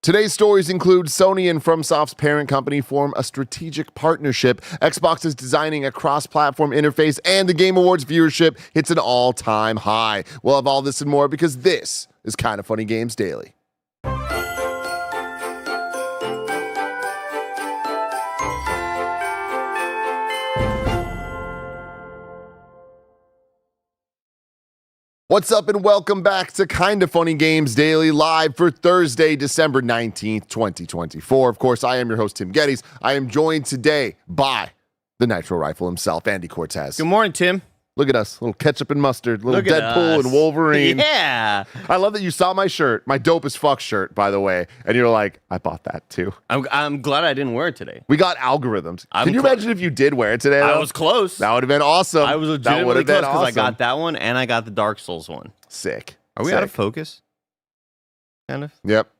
Today's stories include Sony and FromSoft's parent company form a strategic partnership, Xbox is designing a cross-platform interface, and the Game Awards viewership hits an all-time high. We'll have all this and more because this is Kinda Funny Games Daily. What's up and welcome back to Kinda Funny Games Daily, live for Thursday, December 19th, 2024. Of course, I am your host, Tim Geddes. I am joined today by the Nitro Rifle himself, Andy Cortez. Good morning, Tim. Look at us, little ketchup and mustard, little Deadpool and Wolverine. Yeah. I love that you saw my shirt, my dope as fuck shirt, by the way, and you're like, I bought that too. I'm glad I didn't wear it today. We got algorithms. Can you imagine if you did wear it today? I was close. That would have been awesome. I was legitimately close because I got that one and I got the Dark Souls one. Sick. Are we out of focus? Kind of? Yep.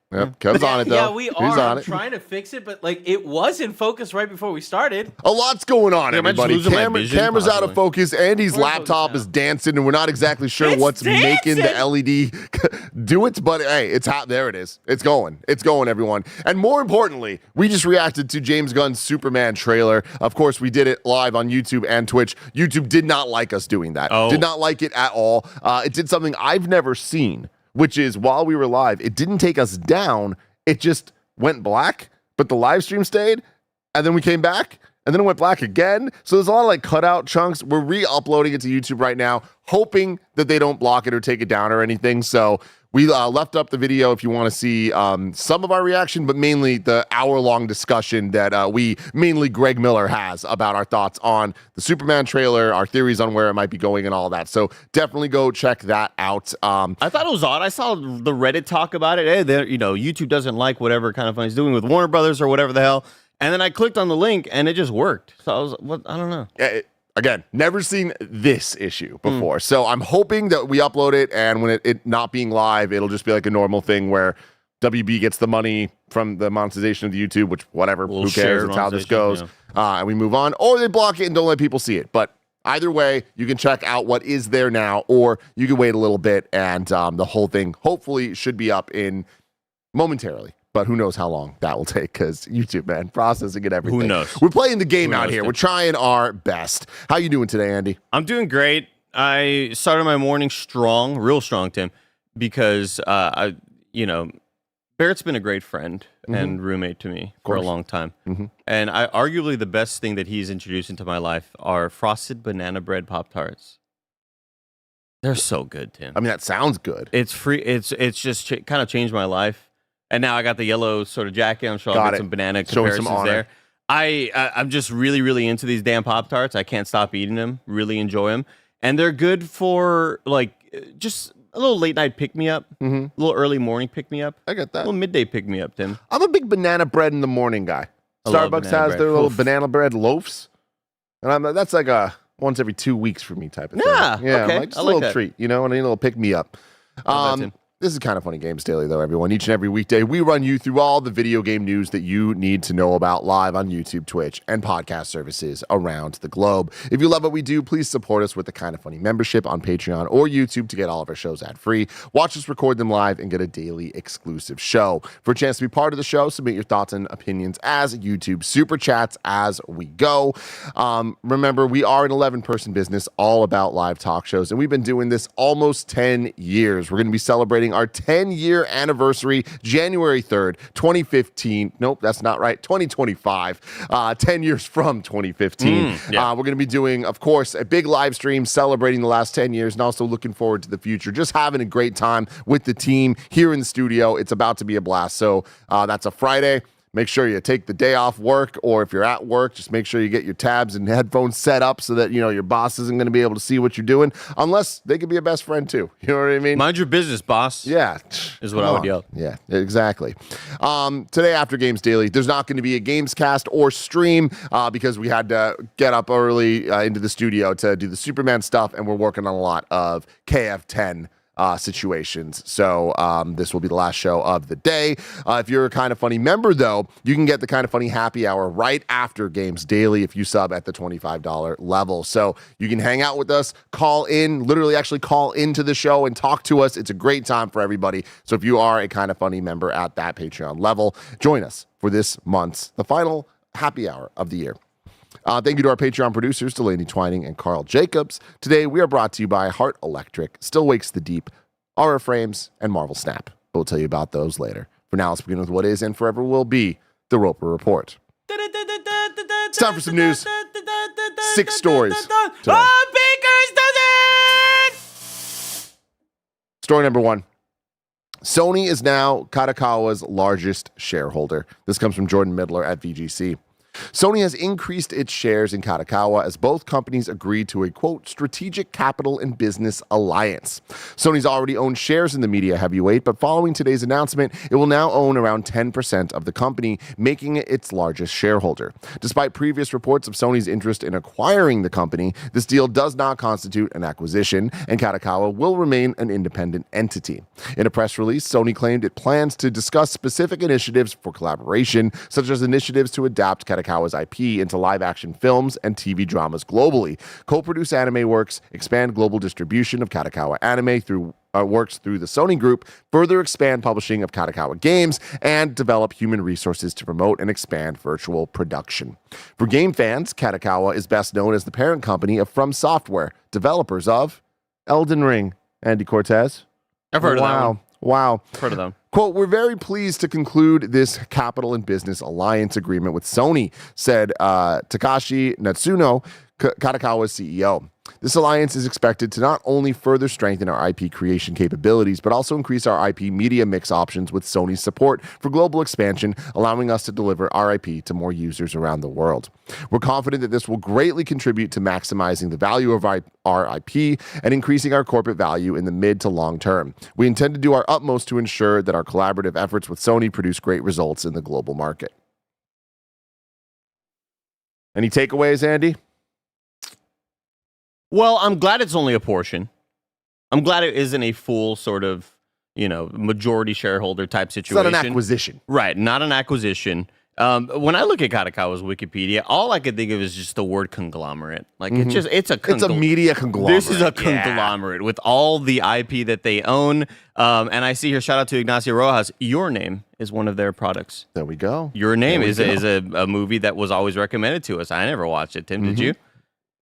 Kev's on it, though. Yeah, we are. He's on I'm trying to fix it, but like it was in focus right before we started. A lot's going on, everybody. Camera's out of possibly. focus. Andy's laptop is dancing, and we're not exactly sure what's making the LED do it, but hey, it's hot. There it is. It's going. It's going, everyone. And more importantly, we just reacted to James Gunn's Superman trailer. Of course, we did it live on YouTube and Twitch. YouTube did not like us doing that. Did not like it at all. It did something I've never seen, which is while we were live, it didn't take us down. It just went black, but the live stream stayed, and then we came back, and then it went black again. So there's a lot of like cutout chunks. We're re-uploading it to YouTube right now, hoping that they don't block it or take it down or anything. So we left up the video if you want to see some of our reaction, but mainly the hour-long discussion that mainly Greg Miller has about our thoughts on the Superman trailer, our theories on where it might be going and all that. So definitely go check that out. I thought it was odd. I saw the Reddit talk about it. Hey, YouTube doesn't like whatever Kinda Funny is doing with Warner Brothers or whatever the hell. And then I clicked on the link and it just worked. So I was, I don't know. Again, never seen this issue before. So I'm hoping that we upload it, and when it not being live, it'll just be like a normal thing where WB gets the money from the monetization of the YouTube, which whatever, who cares? That's how this goes. Yeah. And we move on. Or they block it and don't let people see it. But either way, you can check out what is there now, or you can wait a little bit, and the whole thing hopefully should be up in momentarily. But who knows how long that will take, because YouTube, man, processing and everything. Who knows? We're playing the game out here. We're trying our best. How you doing today, Andy? I'm doing great. I started my morning strong, real strong, Tim, because, Barrett's been a great friend and roommate to me for a long time. And arguably the best thing that he's introduced into my life are frosted banana bread Pop-Tarts. They're so good, Tim. I mean, that sounds good. It's free. It's just kind of changed my life. And now I got the yellow sort of jacket. I'm sure I'll get some banana comparisons there. I'm just really, really into these damn Pop-Tarts. I can't stop eating them. Really enjoy them. And they're good for, like, just a little late-night pick-me-up. A little early morning pick-me-up. I get that. A little midday pick-me-up, Tim. I'm a big banana bread in the morning guy. Starbucks has their little banana bread loaves. And that's like a once every 2 weeks for me type of thing. Yeah, okay. Like, just a little treat, and a little pick-me-up. This is Kinda Funny Games Daily, though, everyone. Each and every weekday, we run you through all the video game news that you need to know about live on YouTube, Twitch, and podcast services around the globe. If you love what we do, please support us with the Kinda Funny membership on Patreon or YouTube to get all of our shows ad-free. Watch us record them live and get a daily exclusive show. For a chance to be part of the show, submit your thoughts and opinions as YouTube Super Chats as we go. Remember, we are an 11-person business all about live talk shows, and we've been doing this almost 10 years. We're going to be celebrating our 10-year anniversary, January 3rd, 2015. Nope, that's not right. 2025. 10 years from 2015. We're going to be doing, of course, a big live stream celebrating the last 10 years and also looking forward to the future. Just having a great time with the team here in the studio. It's about to be a blast. So that's a Friday. Make sure you take the day off work, or if you're at work, just make sure you get your tabs and headphones set up so that, your boss isn't going to be able to see what you're doing, unless they could be a best friend too. You know what I mean? Mind your business, boss. Yeah. Is what I would yell. Yeah, exactly. Today after Games Daily, there's not going to be a Gamescast or stream because we had to get up early into the studio to do the Superman stuff, and we're working on a lot of KF10 situations. So this will be the last show of the day. If you're a Kind of Funny member, though, you can get the Kind of Funny happy hour right after Games Daily if you sub at the $25 level. So you can hang out with us, call in, literally actually call into the show and talk to us. It's a great time for everybody. So if you are a Kind of Funny member at that Patreon level, join us for this month's, the final happy hour of the year. Thank you to our Patreon producers, Delaney Twining and Carl Jacobs. Today, we are brought to you by Heart Electric, Still Wakes the Deep, Aura Frames, and Marvel Snap. We'll tell you about those later. For now, let's begin with what is and forever will be the Roper Report. It's time for some news. 6 stories today. Baker's does it! Story number 1. Sony is now Kadokawa's largest shareholder. This comes from Jordan Middler at VGC. Sony has increased its shares in Kadokawa as both companies agreed to a, quote, strategic capital and business alliance. Sony's already owned shares in the media heavyweight, but following today's announcement, it will now own around 10% of the company, making it its largest shareholder. Despite previous reports of Sony's interest in acquiring the company, this deal does not constitute an acquisition, and Kadokawa will remain an independent entity. In a press release, Sony claimed it plans to discuss specific initiatives for collaboration, such as initiatives to adapt Kadokawa's IP into live-action films and TV dramas globally, co-produce anime works, expand global distribution of Kadokawa anime through works through the Sony Group, further expand publishing of Kadokawa games, and develop human resources to promote and expand virtual production. For game fans, Kadokawa is best known as the parent company of FromSoft, developers of Elden Ring. Andy Cortez? I've heard of that one. Wow. I've heard of them. Quote, we're very pleased to conclude this capital and business alliance agreement with Sony, said Takashi Natsuno, Kadokawa's CEO. This alliance is expected to not only further strengthen our IP creation capabilities, but also increase our IP media mix options with Sony's support for global expansion, allowing us to deliver our IP to more users around the world. We're confident that this will greatly contribute to maximizing the value of our IP and increasing our corporate value in the mid to long term. We intend to do our utmost to ensure that our collaborative efforts with Sony produce great results in the global market. Any takeaways, Andy? Well, I'm glad it's only a portion. I'm glad it isn't a full sort of, majority shareholder type situation. It's not an acquisition. Right, not an acquisition. When I look at Kadokawa's Wikipedia, all I could think of is just the word conglomerate. Like, it's a media conglomerate. This is a conglomerate with all the IP that they own. And I see here, shout out to Ignacio Rojas. Your Name is one of their products. There we go. Your Name is a movie that was always recommended to us. I never watched it. Tim, did you?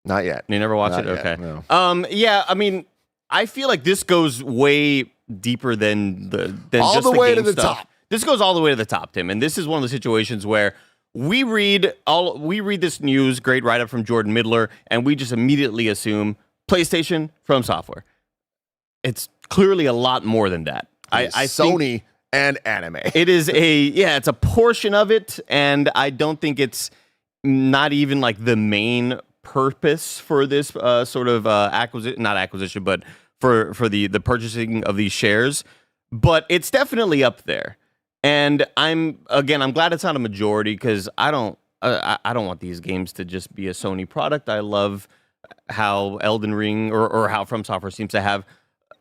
Not yet. You never watched Not it? yet, Okay. no. Yeah, I mean, I feel like this goes way deeper than all just the way to the stuff. top. This goes all the way to the top, Tim. And this is one of the situations where we read this news, great write-up from Jordan Middler, and we just immediately assume PlayStation from software. It's clearly a lot more than that. I Sony and anime. It is it's a portion of it, and I don't think it's not even like the main purpose for this sort of not acquisition, but for the purchasing of these shares. But it's definitely up there. And I'm glad it's not a majority, because I don't want these games to just be a Sony product. I love how Elden Ring or how FromSoft seems to have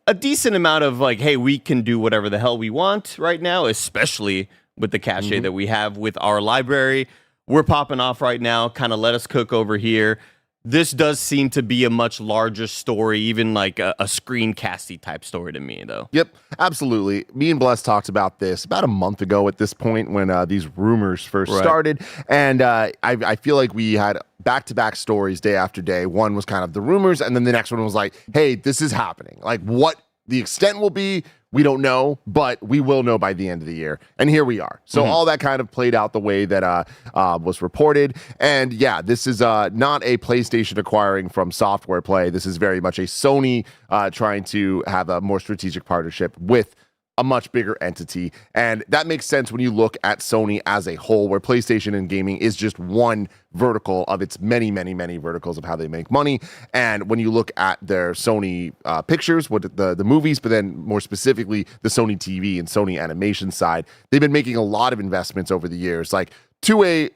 a decent amount of like, hey, we can do whatever the hell we want right now, especially with the cachet that we have with our library. We're popping off right now. Kind of let us cook over here. This does seem to be a much larger story, even like a screencasty type story to me, though. Yep, absolutely. Me and Bless talked about this about a month ago at this point when these rumors first started. And I feel like we had back-to-back stories day after day. One was kind of the rumors, and then the next one was like, hey, this is happening. Like, what the extent will be, we don't know, but we will know by the end of the year. And here we are. So all that kind of played out the way that was reported. And yeah, this is not a PlayStation acquiring from software play. This is very much a Sony trying to have a more strategic partnership with a much bigger entity. And that makes sense when you look at Sony as a whole, where PlayStation and gaming is just one vertical of its many, many, many verticals of how they make money. And when you look at their Sony pictures, the movies, but then more specifically the Sony TV and Sony animation side, they've been making a lot of investments over the years, like to a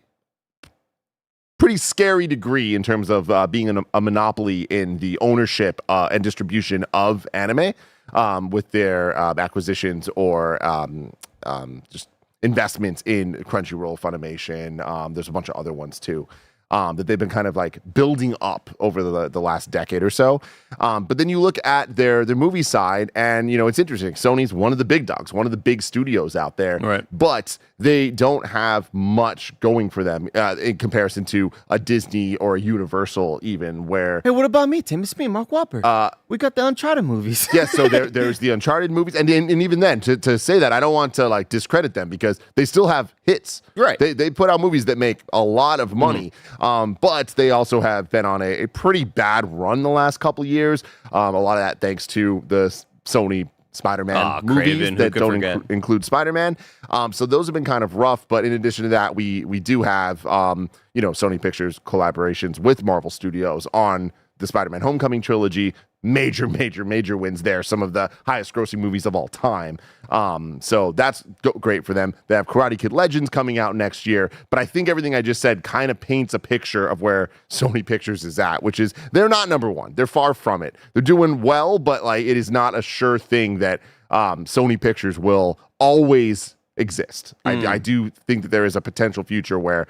pretty scary degree in terms of being a monopoly in the ownership and distribution of anime. with their acquisitions or just investments in Crunchyroll, Funimation. There's a bunch of other ones too. That they've been kind of like building up over the last decade or so. But then you look at their movie side and, it's interesting. Sony's one of the big dogs, one of the big studios out there, right. But they don't have much going for them in comparison to a Disney or a Universal even where... Hey, what about me, Tim? It's me, Mark Wahlberg. We got the Uncharted movies. Yes, so there's the Uncharted movies. And even then, to say that, I don't want to like discredit them because they still have hits. Right. They put out movies that make a lot of money. But they also have been on a pretty bad run the last couple of years. A lot of that thanks to the Sony Spider-Man movies Craven, that don't include Spider-Man. So those have been kind of rough. But in addition to that, we do have Sony Pictures collaborations with Marvel Studios on the Spider-Man Homecoming trilogy. Major wins there. Some of the highest grossing movies of all time. So that's great for them. They have Karate Kid Legends coming out next year. But I think everything I just said kind of paints a picture of where Sony Pictures is at, which is they're not number one. They're far from it. They're doing well, but like it is not a sure thing that Sony Pictures will always exist. I do think that there is a potential future where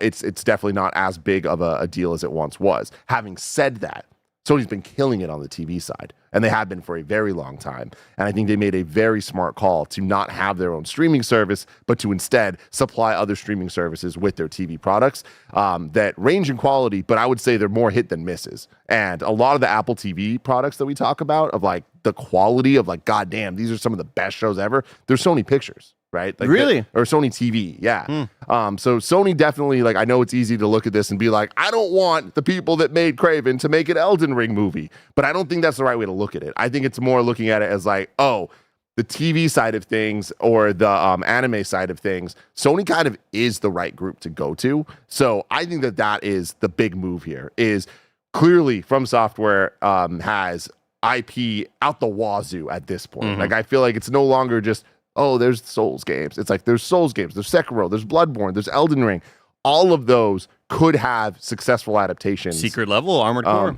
it's definitely not as big of a deal as it once was. Having said that, Sony's been killing it on the TV side, and they have been for a very long time. And I think they made a very smart call to not have their own streaming service, but to instead supply other streaming services with their TV products that range in quality, but I would say they're more hit than misses. And a lot of the Apple TV products that we talk about of like the quality of like, goddamn, these are some of the best shows ever. They're Sony Pictures. Right? Like really? Or Sony TV, yeah. So Sony definitely, like, I know it's easy to look at this and be like, I don't want the people that made Craven to make an Elden Ring movie. But I don't think that's the right way to look at it. I think it's more looking at it as like, oh, the TV side of things or the anime side of things, Sony kind of is the right group to go to. So I think that is the big move here, is clearly From Software has IP out the wazoo at this point. Like, I feel like it's no longer just, oh, there's Souls games. It's like there's Souls games, there's Sekiro, there's Bloodborne, there's Elden Ring. All of those could have successful adaptations. Secret level, Armored Core.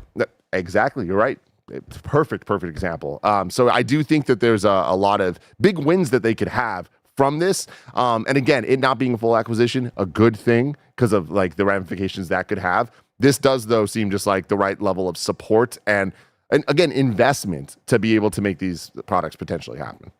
Exactly, you're right. Perfect example. So I do think that there's a lot of big wins that they could have from this. And again, it not being a full acquisition, a good thing because of like the ramifications that could have. This does, though, seem just like the right level of support and again, investment to be able to make these products potentially happen.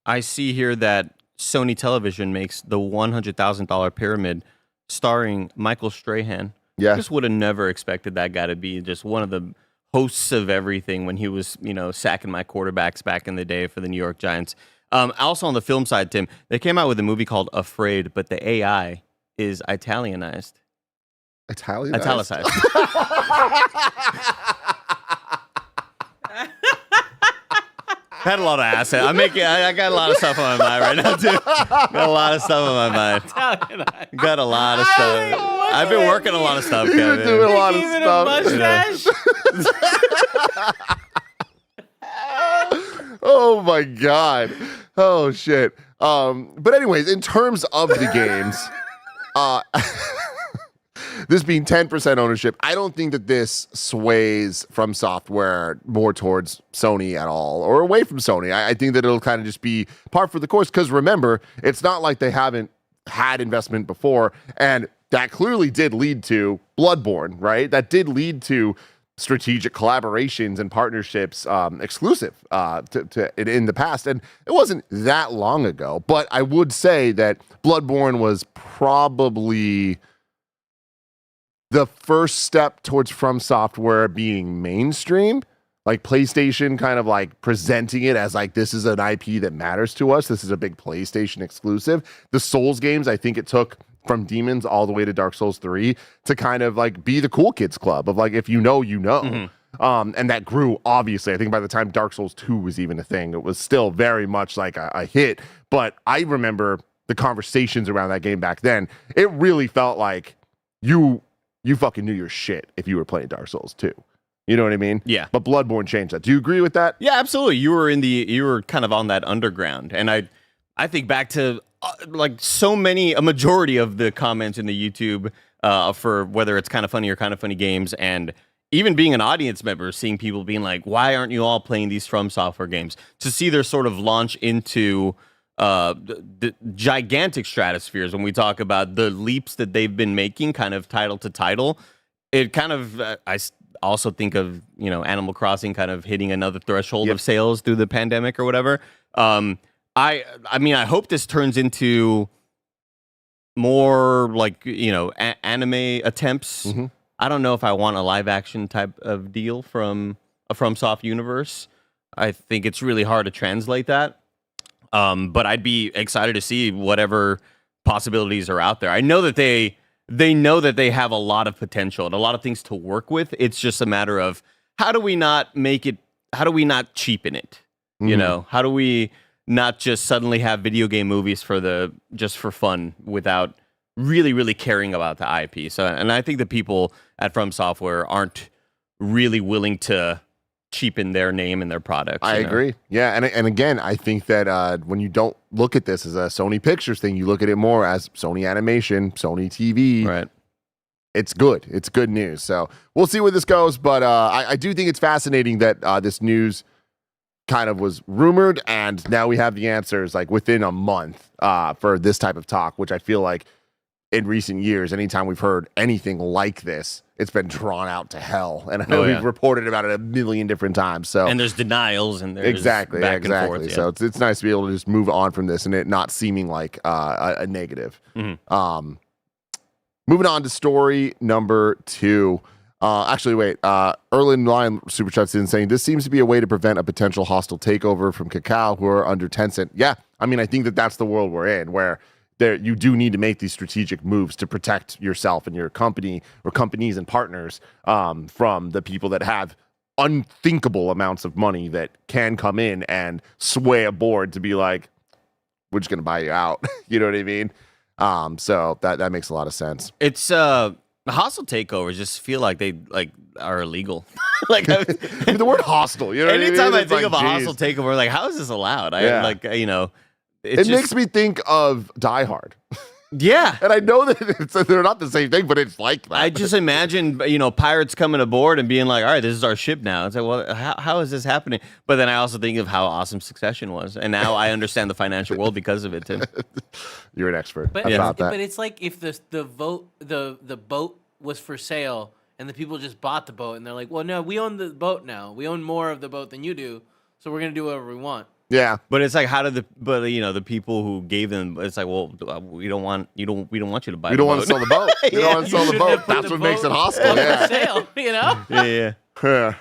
I see here that Sony Television makes the $100,000 Pyramid starring Michael Strahan. Yeah. I just would have never expected that guy to be just one of the hosts of everything when he was, sacking my quarterbacks back in the day for the New York Giants. Also on the film side, Tim, they came out with a movie called Afraid, but the AI is Italianized. Italicized? I had a lot of assets. I got a lot of stuff on my mind right now, too. Got a lot of stuff on my mind. Got a lot of stuff. I've been working a lot of stuff, Kevin. You've been doing a lot of stuff. Oh my God. Oh shit. But anyways, in terms of the games, this being 10% ownership, I don't think that this sways From Software more towards Sony at all or away from Sony. I think that it'll kind of just be par for the course because remember, it's not like they haven't had investment before, and that clearly did lead to Bloodborne, right? That did lead to strategic collaborations and partnerships exclusive to in the past. And it wasn't that long ago, but I would say that Bloodborne was probably the first step towards From Software being mainstream, like PlayStation kind of like presenting it as like, this is an IP that matters to us. This is a big PlayStation exclusive. The Souls games, I think it took from Demons all the way to Dark Souls 3 to kind of like be the cool kids club of like, if you know, you know. And that grew, obviously. I think by the time Dark Souls 2 was even a thing, it was still very much like a hit. But I remember the conversations around that game back then. It really felt like you fucking knew your shit if you were playing Dark Souls 2. You know what I mean? Yeah. But Bloodborne changed that. Do you agree with that? Yeah, absolutely. You were kind of on that underground. And I think back to a majority of the comments in the YouTube for whether it's Kind of Funny or Kind of Funny Games, and even being an audience member, seeing people being like, why aren't you all playing these From Software games? To see their sort of launch into the gigantic stratospheres when we talk about the leaps that they've been making kind of title to title, it kind of, I also think of, Animal Crossing kind of hitting another threshold of sales through the pandemic or whatever. I mean, I hope this turns into more like, anime attempts. Mm-hmm. I don't know if I want a live action type of deal from a FromSoft universe. I think it's really hard to translate that. But I'd be excited to see whatever possibilities are out there. I know that they know that they have a lot of potential and a lot of things to work with. It's just a matter of how do we not cheapen it? Mm-hmm. How do we not just suddenly have video game movies just for fun without really, really caring about the IP. So, and I think the people at From Software aren't really willing to cheapen their name and their products. I agree. Yeah, and again, I think that when you don't look at this as a Sony Pictures thing, you look at it more as Sony Animation, Sony TV. Right. It's good. It's good news. So we'll see where this goes. But I do think it's fascinating that this news kind of was rumored, and now we have the answers like within a month for this type of talk, which I feel like in recent years, anytime we've heard anything like this, it's been drawn out to hell. And I know we've reported about it a million different times. So and there's denials and there's exactly. And forth, So it's nice to be able to just move on from this and it not seeming like a negative. Mm-hmm. Moving on to story number 2. Actually, wait. Erlen Lion Super Chat's in saying this seems to be a way to prevent a potential hostile takeover from Kakao, who are under Tencent. Yeah, I mean, I think that's the world we're in, where you do need to make these strategic moves to protect yourself and your company or companies and partners from the people that have unthinkable amounts of money that can come in and sway a board to be like, we're just going to buy you out. You know what I mean? So that makes a lot of sense. It's hostile takeovers just feel like they are illegal. I mean, the word hostile, you know what anytime I mean? I think of a hostile takeover, like, how is this allowed? It makes me think of Die Hard. Yeah. And I know that they're not the same thing, but it's like that. I just imagine, pirates coming aboard and being like, all right, this is our ship now. It's like, well, how is this happening? But then I also think of how awesome Succession was. And now I understand the financial world because of it, Tim. You're an expert about that. But it's like if the boat was for sale and the people just bought the boat and they're like, well, no, we own the boat now. We own more of the boat than you do. So we're going to do whatever we want. Yeah, but it's like, how did the people who gave them? It's like, well, we don't want you to buy. We don't want to sell the boat. You don't want to sell the boat. That's what makes it hostile. Yeah, sale. Yeah.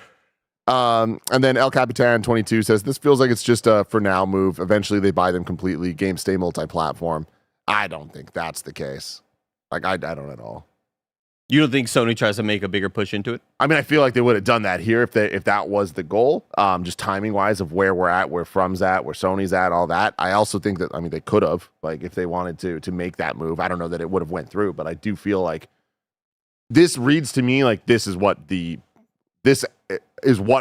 And then El Capitan 22 says this feels like it's just a for now move. Eventually, they buy them completely. Games stay multi-platform. I don't think that's the case. Like, I don't at all. You don't think Sony tries to make a bigger push into it? I mean, I feel like they would have done that here if that was the goal, just timing wise of where we're at, where From's at, where Sony's at, all that. I also think that, I mean, they could have, like, if they wanted to make that move. I don't know that it would have went through, but I do feel like this reads to me like this is what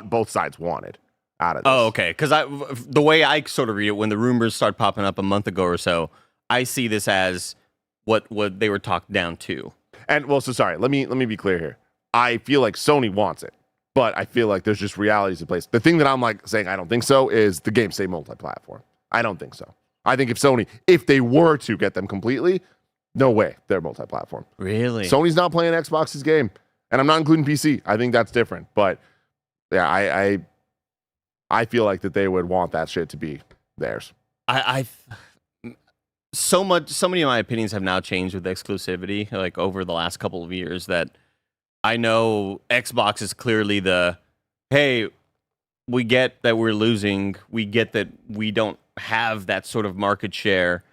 both sides wanted out of this. Oh, okay. Because the way I sort of read it, when the rumors start popping up a month ago or so, I see this as what they were talked down to. And well, so sorry. Let me be clear here. I feel like Sony wants it, but I feel like there's just realities in place. The thing that I'm like saying I don't think so is the game stay multi-platform. I don't think so. I think if they were to get them completely, no way they're multi-platform. Really? Sony's not playing Xbox's game, and I'm not including PC. I think that's different. But yeah, I feel like that they would want that shit to be theirs. So many of my opinions have now changed with exclusivity, like over the last couple of years, that I know Xbox is clearly hey, we get that we're losing. We get that we don't have that sort of market share.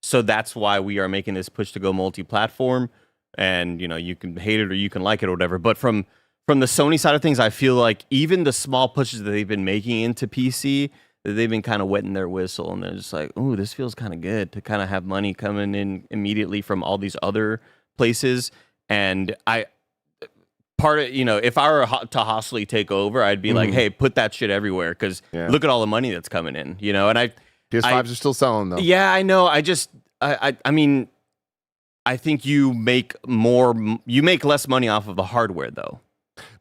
So that's why we are making this push to go multi-platform. And, you can hate it or you can like it or whatever. But from the Sony side of things, I feel like even the small pushes that they've been making into PC, they've been kind of wetting their whistle, and they're just like, "Ooh, this feels kind of good to kind of have money coming in immediately from all these other places." And if I were to hostily take over, I'd be like, "Hey, put that shit everywhere because look at all the money that's coming in." And PS5s are still selling though. Yeah, I know. I mean, I think you make less money off of the hardware though.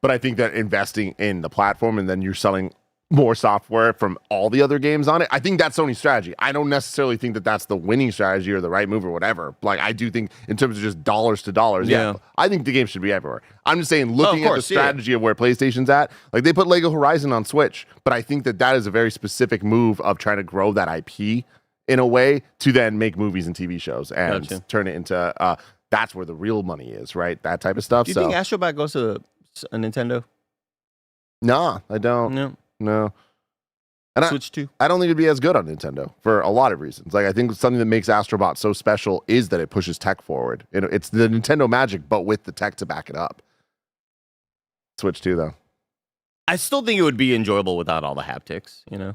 But I think that investing in the platform and then you're selling more software from all the other games on it, I think that's Sony's strategy. I don't necessarily think that that's the winning strategy or the right move or whatever. Like, I do think in terms of just dollars to dollars, I think the game should be everywhere. I'm just saying, looking at the strategy of where PlayStation's at, like they put Lego Horizon on Switch, but I think that that is a very specific move of trying to grow that IP in a way to then make movies and TV shows and turn it into, that's where the real money is, right? That type of stuff. Do you think Astro Bot goes to a Nintendo? Nah, I don't. No. And Switch 2? I don't think it'd be as good on Nintendo for a lot of reasons. Like, I think something that makes Astrobot so special is that it pushes tech forward. It's the Nintendo magic, but with the tech to back it up. Switch 2, though. I still think it would be enjoyable without all the haptics, you know?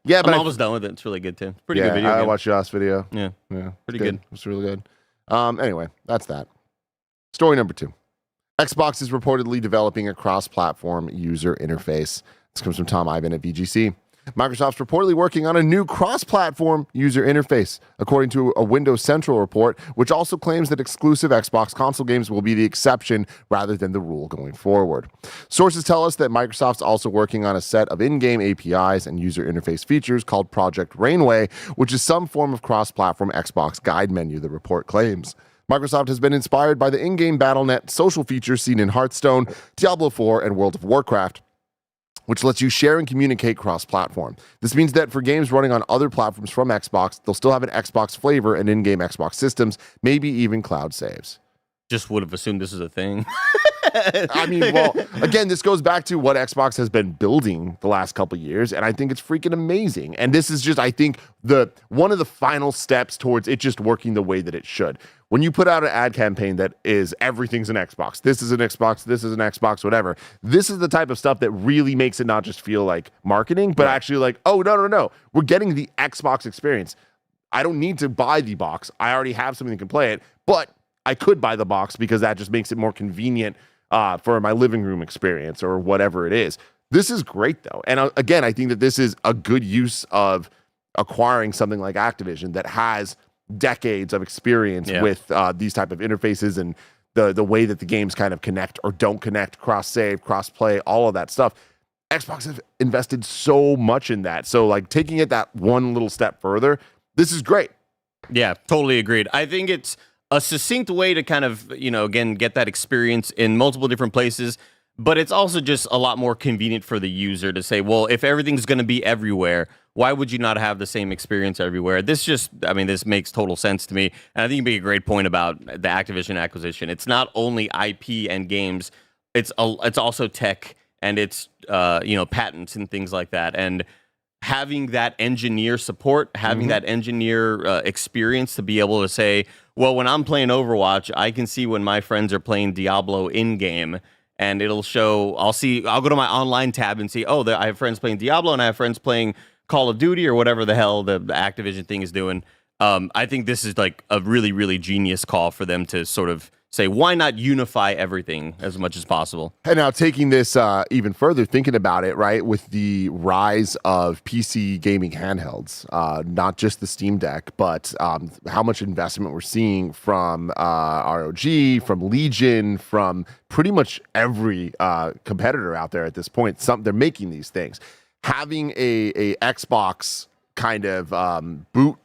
Yeah, but I'm almost done with it. It's really good, too. It's pretty good video I game. watched your last video. Yeah. Pretty good. It's really good. Anyway, that's that. Story number 2. Xbox is reportedly developing a cross-platform user interface. This comes from Tom Ivan at VGC. Microsoft's reportedly working on a new cross-platform user interface, according to a Windows Central report, which also claims that exclusive Xbox console games will be the exception rather than the rule going forward. Sources tell us that Microsoft's also working on a set of in-game APIs and user interface features called Project Rainway, which is some form of cross-platform Xbox guide menu, the report claims. Microsoft has been inspired by the in-game BattleNet social features seen in Hearthstone, Diablo 4, and World of Warcraft, which lets you share and communicate cross-platform. This means that for games running on other platforms from Xbox, they'll still have an Xbox flavor and in-game Xbox systems, maybe even cloud saves. Just would have assumed this is a thing. I mean, well, again, this goes back to what Xbox has been building the last couple of years, and I think it's freaking amazing. And this is just, I think, one of the final steps towards it just working the way that it should. When you put out an ad campaign that is everything's an Xbox, this is an Xbox, this is an Xbox, whatever, this is the type of stuff that really makes it not just feel like marketing, but actually like, oh, no, we're getting the Xbox experience. I don't need to buy the box. I already have something that can play it, but I could buy the box because that just makes it more convenient for my living room experience or whatever it is. This is great, though. And again, I think that this is a good use of acquiring something like Activision that has decades of experience with these type of interfaces and the way that the games kind of connect or don't connect, cross-save, cross-play, all of that stuff. Xbox has invested so much in that. So, like, taking it that one little step further, this is great. Yeah, totally agreed. I think it's a succinct way to kind of, again, get that experience in multiple different places, but it's also just a lot more convenient for the user to say, well, if everything's going to be everywhere, why would you not have the same experience everywhere? This makes total sense to me. And I think you make a great point about the Activision acquisition. It's not only IP and games, it's also tech and it's, patents and things like that. And having that engineer support, having that engineer experience to be able to say, well, when I'm playing Overwatch, I can see when my friends are playing Diablo in-game, and it'll show, I'll go to my online tab and see, I have friends playing Diablo, and I have friends playing Call of Duty, or whatever the hell the Activision thing is doing. I think this is like a really, really genius call for them to sort of say, why not unify everything as much as possible? And now taking this even further, thinking about it, right, with the rise of PC gaming handhelds, not just the Steam Deck, but how much investment we're seeing from ROG, from Legion, from pretty much every competitor out there at this point. They're making these things. Having a Xbox kind of boot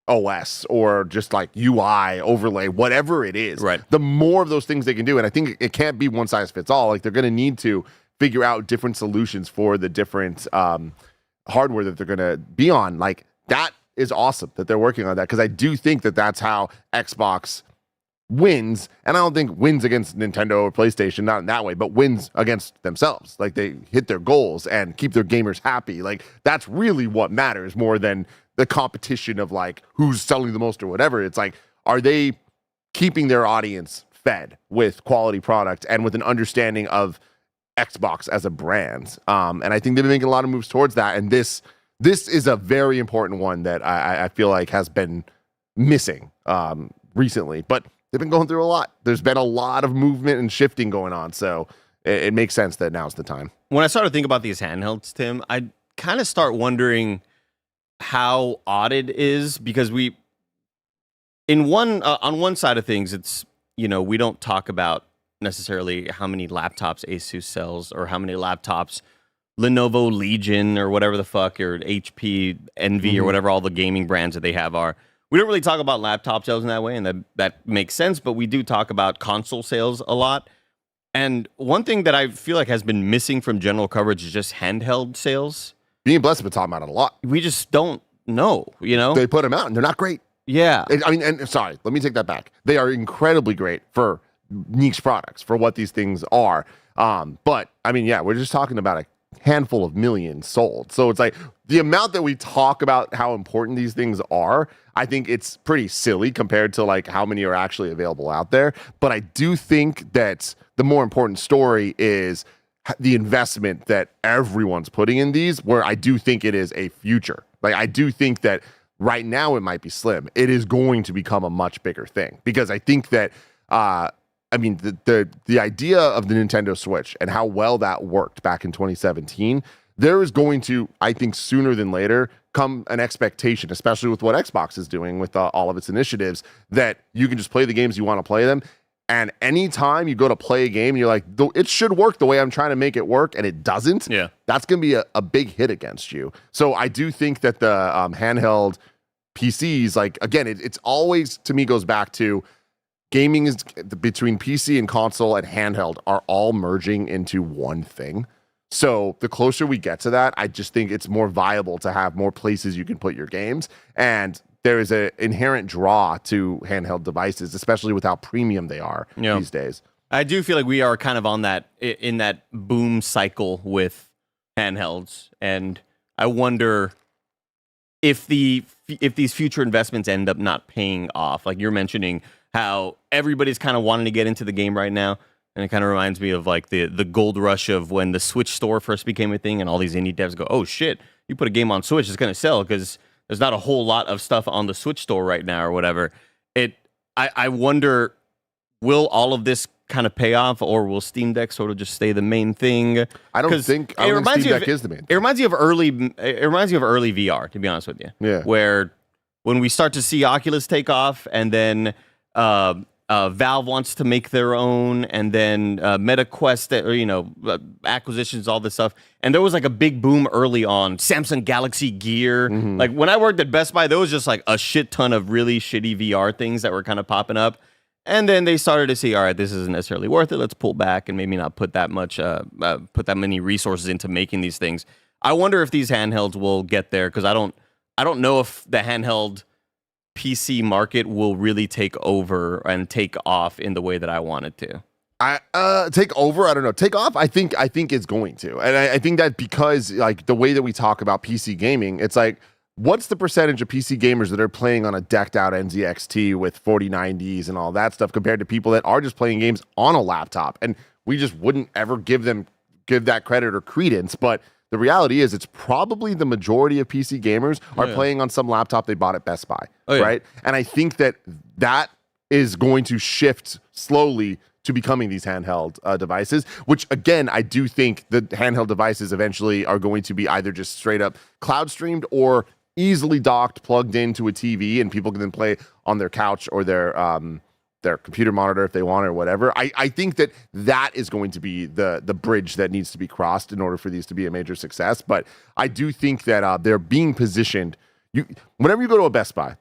OS or just like UI overlay, whatever it is, right, the more of those things they can do. And I think it can't be one size fits all. Like, they're going to need to figure out different solutions for the different hardware that they're going to be on. Like, that is awesome that they're working on that, because I do think that that's how Xbox wins. And I don't think wins against Nintendo or PlayStation, not in that way, but wins against themselves. Like, they hit their goals and keep their gamers happy. Like, that's really what matters more than the competition of like who's selling the most or whatever. It's like, are they keeping their audience fed with quality product and with an understanding of Xbox as a brand? And I think they've been making a lot of moves towards that. And this is a very important one that I feel like has been missing recently, but they've been going through a lot. There's been a lot of movement and shifting going on. So it makes sense that now's the time. When I started thinking about these handhelds, Tim, I kind of start wondering how odd it is, because on one side of things, it's, we don't talk about necessarily how many laptops Asus sells or how many laptops Lenovo Legion or whatever the fuck, or HP Envy or whatever all the gaming brands that they have are. We don't really talk about laptop sales in that way, and that makes sense, but we do talk about console sales a lot. And one thing that I feel like has been missing from general coverage is just handheld sales. Me and Bless have been talking about it a lot. We just don't know, you know? They put them out, and they're not great. Yeah. Sorry, let me take that back. They are incredibly great for niche products, for what these things are. But, we're just talking about a handful of millions sold. So it's like the amount that we talk about how important these things are, I think it's pretty silly compared to like how many are actually available out there. But I do think that the more important story is the investment that everyone's putting in these, where I do think it is a future. Like, I do think that right now it might be slim. It is going to become a much bigger thing, because I think that the idea of the Nintendo Switch and how well that worked back in 2017, there is going to, I think, sooner than later come an expectation, especially with what Xbox is doing with all of its initiatives, that you can just play the games you want to play them. And anytime you go to play a game, you're like, it should work the way I'm trying to make it work, and it doesn't. Yeah, that's going to be a big hit against you. So I do think that the handheld PCs, like, again, it's always, to me, goes back to gaming is between PC and console and handheld are all merging into one thing. So the closer we get to that, I just think it's more viable to have more places you can put your games. And there is an inherent draw to handheld devices, especially with how premium they are these days. I do feel like we are kind of on in that boom cycle with handhelds. And I wonder if these future investments end up not paying off. Like you're mentioning, how everybody's kind of wanting to get into the game right now. And it kind of reminds me of like the gold rush of when the Switch store first became a thing, and all these indie devs go, oh shit, you put a game on Switch, it's going to sell because there's not a whole lot of stuff on the Switch store right now or whatever. I wonder, will all of this kind of pay off, or will Steam Deck sort of just stay the main thing? I don't think Steam Deck is the main thing. It reminds you of early VR, to be honest with you. Yeah. Where when we start to see Oculus take off, and then Valve wants to make their own, and then MetaQuest, acquisitions, all this stuff. And there was like a big boom early on. Samsung Galaxy Gear. Mm-hmm. Like when I worked at Best Buy, there was just like a shit ton of really shitty VR things that were kind of popping up. And then they started to see, all right, this isn't necessarily worth it. Let's pull back and maybe not put that many resources into making these things. I wonder if these handhelds will get there, because I don't know if the handheld PC market will really take over and take off in the way that I want it to. Take over, I don't know. Take off, I think it's going to. And I think that because like the way that we talk about PC gaming, it's like, what's the percentage of PC gamers that are playing on a decked out NZXT with 4090s and all that stuff compared to people that are just playing games on a laptop? And we just wouldn't ever give that credit or credence, but the reality is, it's probably the majority of PC gamers are playing on some laptop they bought at Best Buy, right? And I think that is going to shift slowly to becoming these handheld devices, which, again, I do think the handheld devices eventually are going to be either just straight up cloud streamed or easily docked, plugged into a TV, and people can then play on their couch or their computer monitor if they want or whatever. I think that is going to be the bridge that needs to be crossed in order for these to be a major success. But I do think that they're being positioned. Whenever you go to a Best Buy,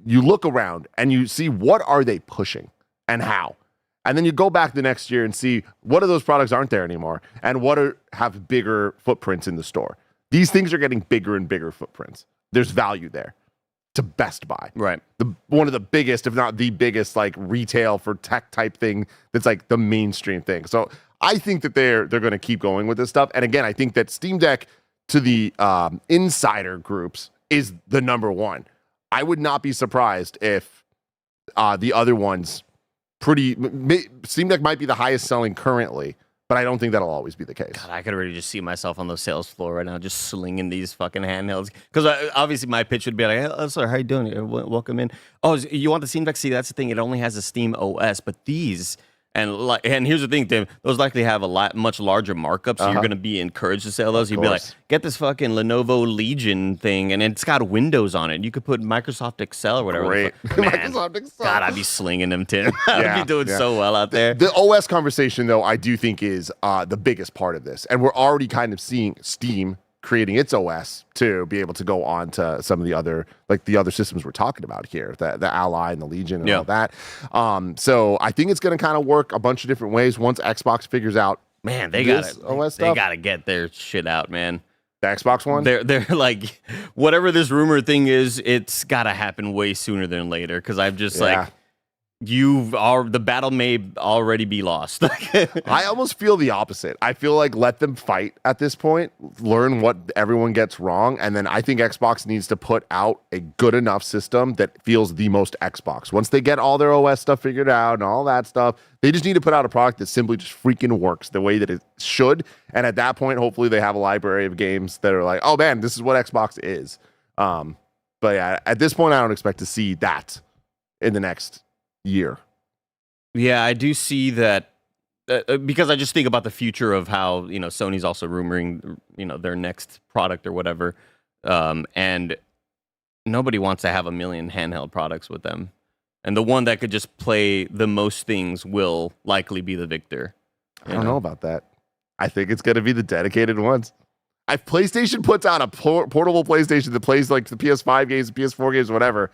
you look around and you see what are they pushing and how. And then you go back the next year and see what of those products aren't there anymore and what have bigger footprints in the store. These things are getting bigger and bigger footprints. There's value there to Best Buy. Right. One of the biggest, if not the biggest, like retail for tech type thing that's like the mainstream thing. So I think that they're going to keep going with this stuff. And again, I think that Steam Deck to the insider groups is the number one. I would not be surprised if the other ones Steam Deck might be the highest selling currently, but I don't think that'll always be the case. God, I could already just see myself on the sales floor right now, just slinging these fucking handhelds. Because obviously my pitch would be like, "Hey, sir, how you doing? Welcome in. Oh, you want the Steam Deck? See, that's the thing. It only has a Steam OS, but these And here's the thing, Tim. Those likely have much larger markups, so you're going to be encouraged to sell those. You'd be like, get this fucking Lenovo Legion thing, and it's got Windows on it. You could put Microsoft Excel or whatever. Great. Microsoft Excel. God, I'd be slinging them, Tim. I'd be doing so well out there. The OS conversation, though, I do think is the biggest part of this. And we're already kind of seeing Steam creating its OS to be able to go on to some of the other systems we're talking about here, the Ally and the Legion and all that. So I think it's going to kind of work a bunch of different ways once Xbox figures out. Man, they gotta get their shit out, man. The Xbox One? They're like, whatever this rumor thing is, it's gotta happen way sooner than later. Because I'm just like, the battle may already be lost. I almost feel the opposite. I feel like let them fight at this point, learn what everyone gets wrong, and then I think Xbox needs to put out a good enough system that feels the most Xbox. Once they get all their OS stuff figured out and all that stuff, they just need to put out a product that simply just freaking works the way that it should. And at that point, hopefully they have a library of games that are like, oh man, this is what Xbox is. But yeah, at this point, I don't expect to see that in the next year. Yeah, I do see that because I just think about the future of how, Sony's also rumoring, their next product or whatever. And nobody wants to have a million handheld products with them. And the one that could just play the most things will likely be the victor. I don't know about that. I think it's going to be the dedicated ones. If PlayStation puts out a portable PlayStation that plays like the PS5 games, PS4 games, whatever,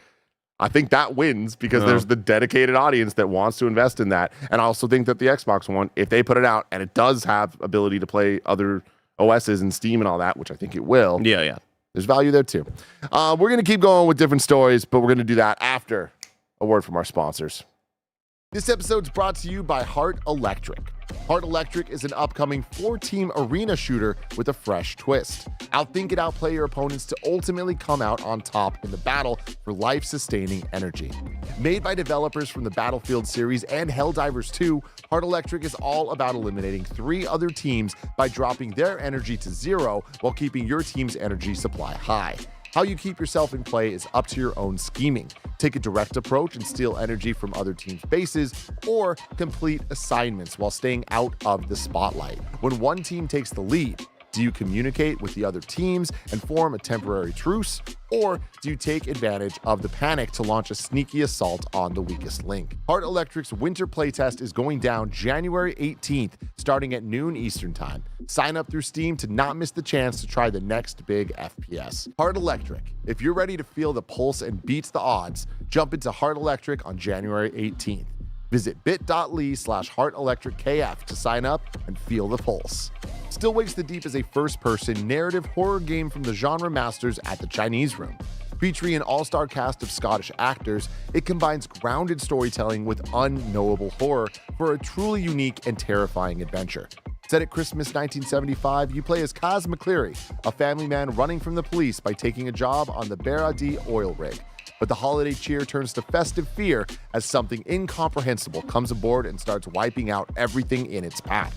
I think that wins because there's the dedicated audience that wants to invest in that. And I also think that the Xbox One, if they put it out and it does have ability to play other OSs and Steam and all that, which I think it will. Yeah. There's value there too. We're going to keep going with different stories, but we're going to do that after a word from our sponsors. This episode's brought to you by Heart Electric. Heart Electric is an upcoming 4-team arena shooter with a fresh twist. Outthink and outplay your opponents to ultimately come out on top in the battle for life-sustaining energy. Made by developers from the Battlefield series and Helldivers 2, Heart Electric is all about eliminating 3 other teams by dropping their energy to 0 while keeping your team's energy supply high. How you keep yourself in play is up to your own scheming. Take a direct approach and steal energy from other teams' bases, or complete assignments while staying out of the spotlight. When one team takes the lead, do you communicate with the other teams and form a temporary truce, or do you take advantage of the panic to launch a sneaky assault on the weakest link? Heart Electric's winter playtest is going down January 18th, starting at noon Eastern Time. Sign up through Steam to not miss the chance to try the next big FPS. Heart Electric. If you're ready to feel the pulse and beat the odds, jump into Heart Electric on January 18th. Visit bit.ly/HeartElectricKF to sign up and feel the pulse. Still Wakes the Deep is a first-person narrative horror game from the genre masters at the Chinese Room. Featuring an all-star cast of Scottish actors, it combines grounded storytelling with unknowable horror for a truly unique and terrifying adventure. Set at Christmas 1975, you play as Kaz McCleary, a family man running from the police by taking a job on the Baradi oil rig. But the holiday cheer turns to festive fear as something incomprehensible comes aboard and starts wiping out everything in its path.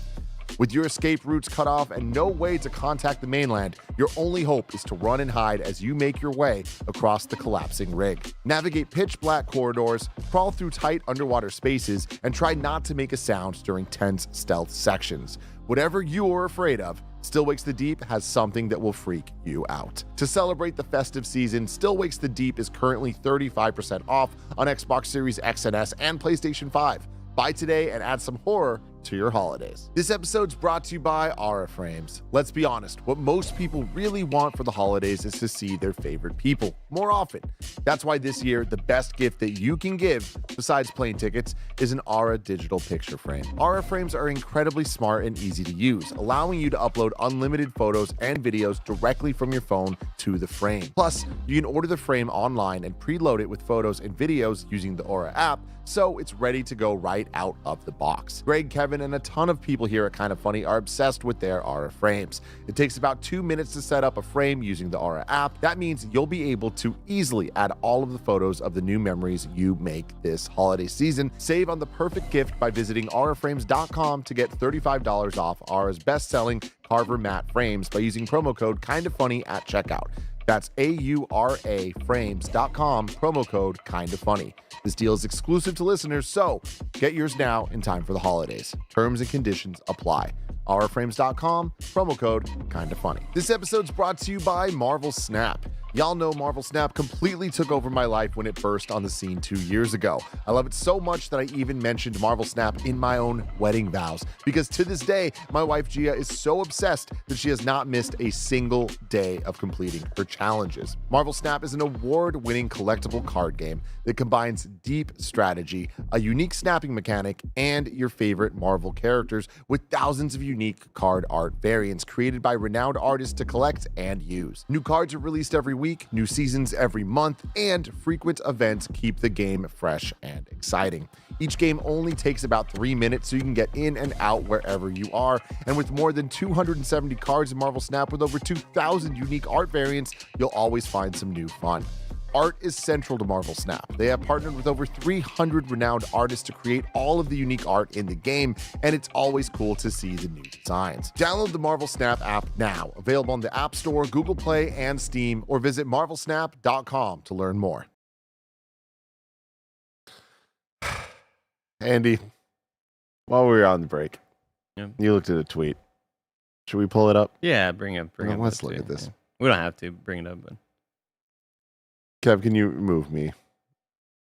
With your escape routes cut off and no way to contact the mainland, your only hope is to run and hide as you make your way across the collapsing rig. Navigate pitch-black corridors, crawl through tight underwater spaces, and try not to make a sound during tense stealth sections. Whatever you're afraid of, Still Wakes the Deep has something that will freak you out. To celebrate the festive season, Still Wakes the Deep is currently 35% off on Xbox Series X and S and PlayStation 5. Buy today and add some horror to your holidays. This episode's brought to you by Aura Frames. Let's be honest, what most people really want for the holidays is to see their favorite people more often. That's why this year, the best gift that you can give, besides plane tickets, is an Aura digital picture frame. Aura Frames are incredibly smart and easy to use, allowing you to upload unlimited photos and videos directly from your phone to the frame. Plus, you can order the frame online and preload it with photos and videos using the Aura app, so it's ready to go right out of the box. Greg, Kevin, and a ton of people here at Kinda Funny are obsessed with their Aura frames. It takes about 2 minutes to set up a frame using the Aura app. That means you'll be able to easily add all of the photos of the new memories you make this holiday season. Save on the perfect gift by visiting auraframes.com to get $35 off Aura's best-selling Carver matte frames by using promo code KindaFunny at checkout. That's AURA frames.com, promo code kinda funny. This deal is exclusive to listeners, so get yours now in time for the holidays. Terms and conditions apply. auraframes.com, promo code kinda funny. This episode's brought to you by Marvel Snap. Y'all know Marvel Snap completely took over my life when it burst on the scene 2 years ago. I love it so much that I even mentioned Marvel Snap in my own wedding vows, because to this day, my wife Gia is so obsessed that she has not missed a single day of completing her challenges. Marvel Snap is an award-winning collectible card game that combines deep strategy, a unique snapping mechanic, and your favorite Marvel characters with thousands of unique card art variants created by renowned artists to collect and use. New cards are released every week, new seasons every month, and frequent events keep the game fresh and exciting. Each game only takes about 3 minutes, so you can get in and out wherever you are. And with more than 270 cards in Marvel Snap with over 2,000 unique art variants, you'll always find some new fun. Art is central to Marvel Snap. They have partnered with over 300 renowned artists to create all of the unique art in the game, and it's always cool to see the new designs. Download the Marvel Snap app now, available on the App Store, Google Play, and Steam, or visit marvelsnap.com to learn more. Andy, while we were on the break, you looked at a tweet. Should we pull it up? Yeah, bring it. Let's look at this. Yeah. We don't have to bring it up, but Kev, can you move me?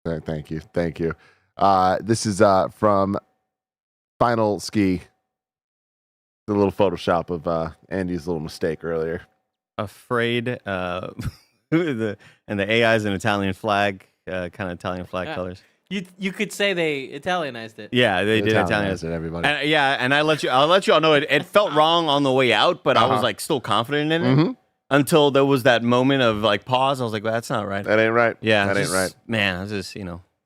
Thank you. This is from Final Ski. The little Photoshop of Andy's little mistake earlier. Afraid, and the AI is an Italian flag, kind of Italian flag colors. You could say they Italianized it. Yeah, they did Italianize it, everybody. And I'll let you all know it felt wrong on the way out, but I was like still confident in it until there was that moment of like pause. I was like, well, that's not right. That ain't right. Yeah, that ain't right. Man, I was just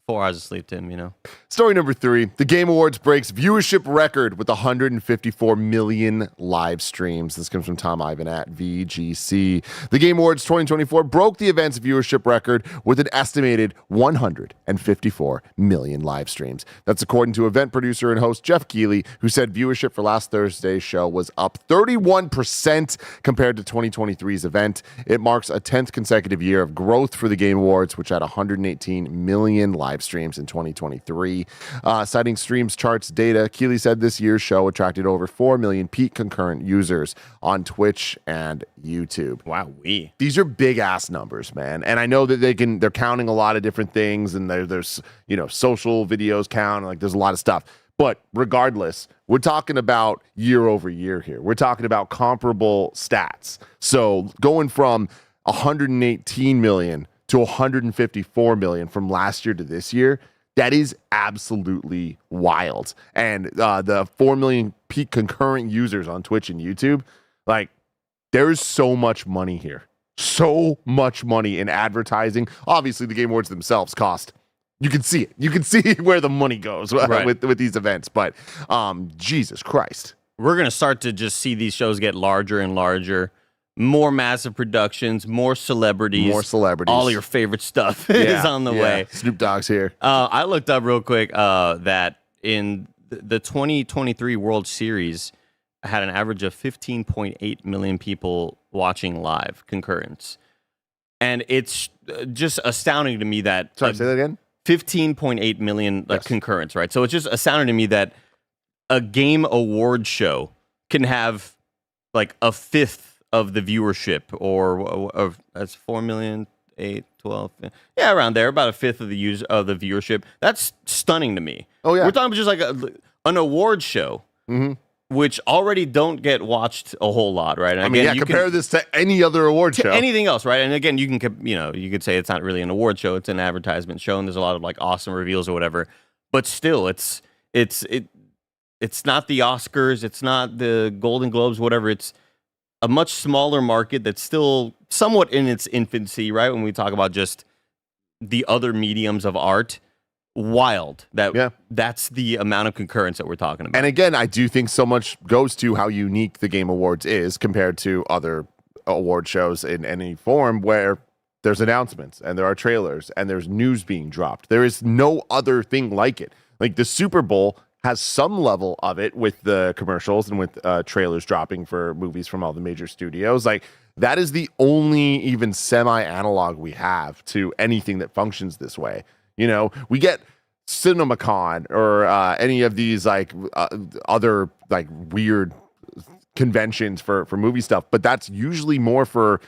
4 hours of sleep to him, Story number 3. The Game Awards breaks viewership record with 154 million live streams. This comes from Tom Ivan at VGC. The Game Awards 2024 broke the event's viewership record with an estimated 154 million live streams. That's according to event producer and host Jeff Keighley, who said viewership for last Thursday's show was up 31% compared to 2023's event. It marks a 10th consecutive year of growth for the Game Awards, which had 118 million live streams in 2023. Citing Streams Charts data, Keighley said this year's show attracted over 4 million peak concurrent users on Twitch and YouTube. Wow, these are big ass numbers, man. And I know that they're counting a lot of different things, and there's social videos count, like there's a lot of stuff. But regardless, we're talking about year over year here. We're talking about comparable stats. So going from 118 million to 154 million from last year to this year, that is absolutely wild. And the 4 million peak concurrent users on Twitch and YouTube, like, there's so much money here. So much money in advertising. Obviously, the Game Awards themselves cost. You can see it. You can see where the money goes with these events. But Jesus Christ. We're going to start to just see these shows get larger and larger. More massive productions, more celebrities. All your favorite stuff is on the way. Snoop Dogg's here. I looked up real quick that in the 2023 World Series had an average of 15.8 million people watching live concurrence. And it's just astounding to me that... Sorry, say that again? 15.8 million concurrence, right? So it's just astounding to me that a game award show can have like a fifth of the viewership, or that's 4 million, 8, 12, around there, about a fifth of the viewership. That's stunning to me. Oh yeah, we're talking just like an award show, which already don't get watched a whole lot, right? And again, compare this to any other award show, anything else, right? And again, you can you could say it's not really an award show; it's an advertisement show, and there's a lot of like awesome reveals or whatever. But still, it's not the Oscars, it's not the Golden Globes, whatever. It's a much smaller market that's still somewhat in its infancy, right? When we talk about just the other mediums of art, that's the amount of concurrence that we're talking about. And again, I do think so much goes to how unique the Game Awards is compared to other award shows in any form, where there's announcements and there are trailers and there's news being dropped. There is no other thing like it. Like the Super Bowl has some level of it with the commercials and with trailers dropping for movies from all the major studios. Like, that is the only even semi-analog we have to anything that functions this way. You know, we get CinemaCon or any of these like other like weird conventions for movie stuff, but that's usually more for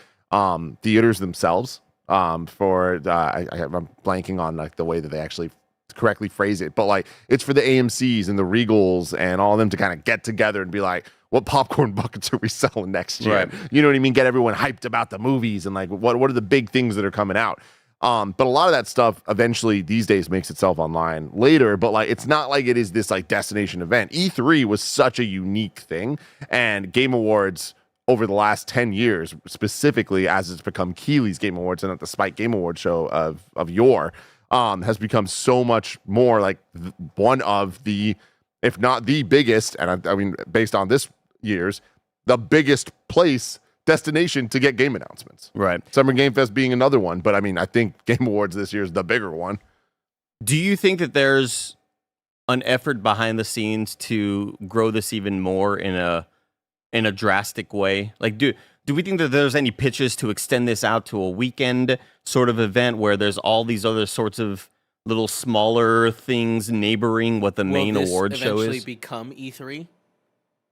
theaters themselves. I'm blanking on like the way that they actually correctly phrase it, but like it's for the AMCs and the Regals and all of them to kind of get together and be like, what popcorn buckets are we selling next year? Right. You know what I mean? Get everyone hyped about the movies and like what are the big things that are coming out. But a lot of that stuff eventually these days makes itself online later, but like it's not like it is this like destination event. E3 was such a unique thing, and Game Awards over the last 10 years, specifically as it's become Keighley's Game Awards and not the Spike Game Awards show of yore, has become so much more like one of the, if not the biggest, and I mean based on this year's, the biggest destination to get game announcements. Right. Summer Game Fest being another one, but I mean, I think Game Awards this year is the bigger one. Do you think that there's an effort behind the scenes to grow this even more in a drastic way? Like, do we think that there's any pitches to extend this out to a weekend sort of event where there's all these other sorts of little smaller things neighboring what the main award show is? Will this eventually become E3?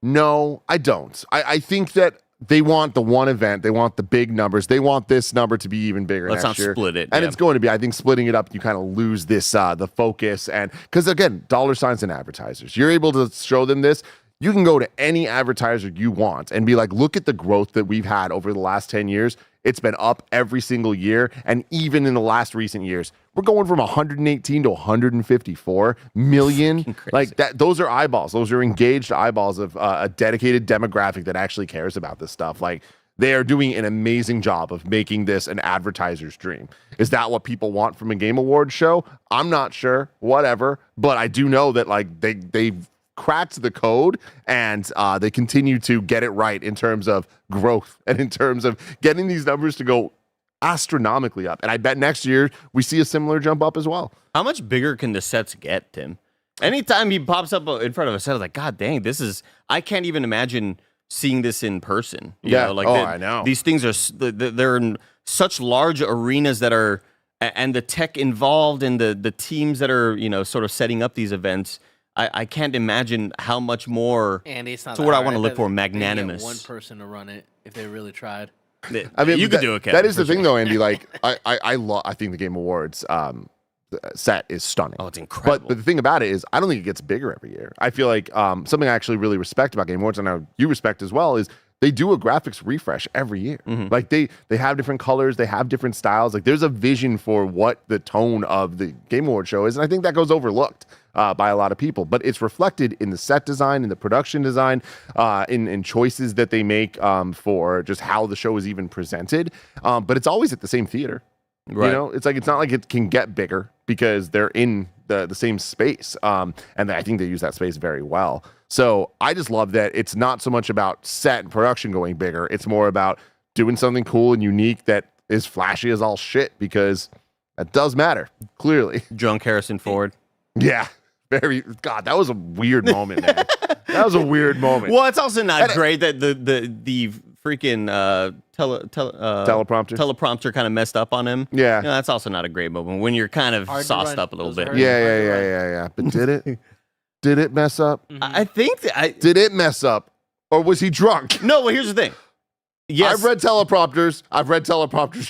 No, I don't. I think that they want the one event. They want the big numbers. They want this number to be even bigger Let's next year. Split it. And it's going to be, I think, splitting it up, you kind of lose this, the focus. And because, again, dollar signs and advertisers. You're able to show them this. You can go to any advertiser you want and be like, look at the growth that we've had over the last 10 years. It's been up every single year. And even in the last recent years, we're going from 118 to 154 million. Like that, those are eyeballs. Those are engaged eyeballs of a dedicated demographic that actually cares about this stuff. Like, they are doing an amazing job of making this an advertiser's dream. Is that what people want from a Game Awards show? I'm not sure. Whatever. But I do know that like they've cracked the code, and they continue to get it right in terms of growth and in terms of getting these numbers to go astronomically up. And I bet next year we see a similar jump up as well. How much bigger can the sets get, Tim? Anytime he pops up in front of a set, I was like, God dang, I can't even imagine seeing this in person. You know, like I know. These things they're in such large arenas that are, and the tech involved and the teams that are, you know, sort of setting up these events. I can't imagine how much more. And it's not to what I want to look for, magnanimous. One person to run it if they really tried. I mean, you could do it, Kevin. That is the thing, though, Andy. Like, I think the Game Awards set is stunning. Oh, it's incredible. But the thing about it is, I don't think it gets bigger every year. I feel like something I actually really respect about Game Awards, and I know you respect as well, is they do a graphics refresh every year. Mm-hmm. Like they have different colors, they have different styles. Like there's a vision for what the tone of the Game Awards show is, and I think that goes overlooked by a lot of people. But it's reflected in the set design, in the production design, in choices that they make for just how the show is even presented. But it's always at the same theater. Right. You know, it's not like it can get bigger because they're in the same space. And I think they use that space very well. So I just love that it's not so much about set and production going bigger. It's more about doing something cool and unique that is flashy as all shit, because that does matter, clearly. Drunk Harrison Ford. Yeah. God, that was a weird moment, man. That was a weird moment. Well, it's also not great that the freaking teleprompter kind of messed up on him. Yeah. You know, that's also not a great moment when you're kind of sauced up a little bit. Yeah. But did it? Did it mess up? Mm-hmm. I think did it mess up, or was he drunk? No. Well, here's the thing. Yes, I've read teleprompters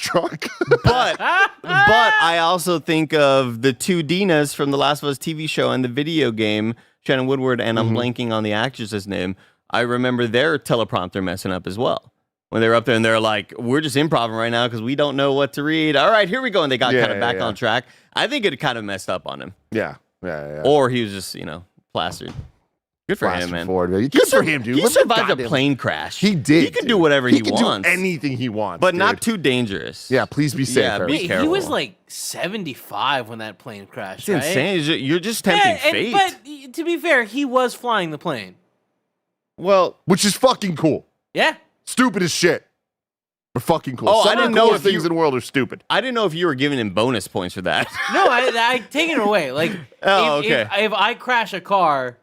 drunk. but I also think of the two Dinas from the Last of Us TV show and the video game, Shannon Woodward, and I'm blanking on the actress's name. I remember their teleprompter messing up as well. When they were up there and they're like, we're just improvising right now because we don't know what to read. All right, here we go. And they got kind of back on track. I think it kind of messed up on him. Yeah. Or he was just, plastered. Good for him, man. Good for him, dude. He survived a plane crash. He did. He can do whatever he wants. He can do anything he wants, but not too dangerous. Yeah, please be safe. Yeah, be careful. He was like 75 when that plane crashed. It's insane. You're just tempting fate. But to be fair, he was flying the plane. Well, which is fucking cool. Yeah. Stupid as shit. But fucking cool. Oh, Some I didn't of the know coolest if things in the world are stupid. I didn't know if you were giving him bonus points for that. No, I take it away. Like, if I crash a car,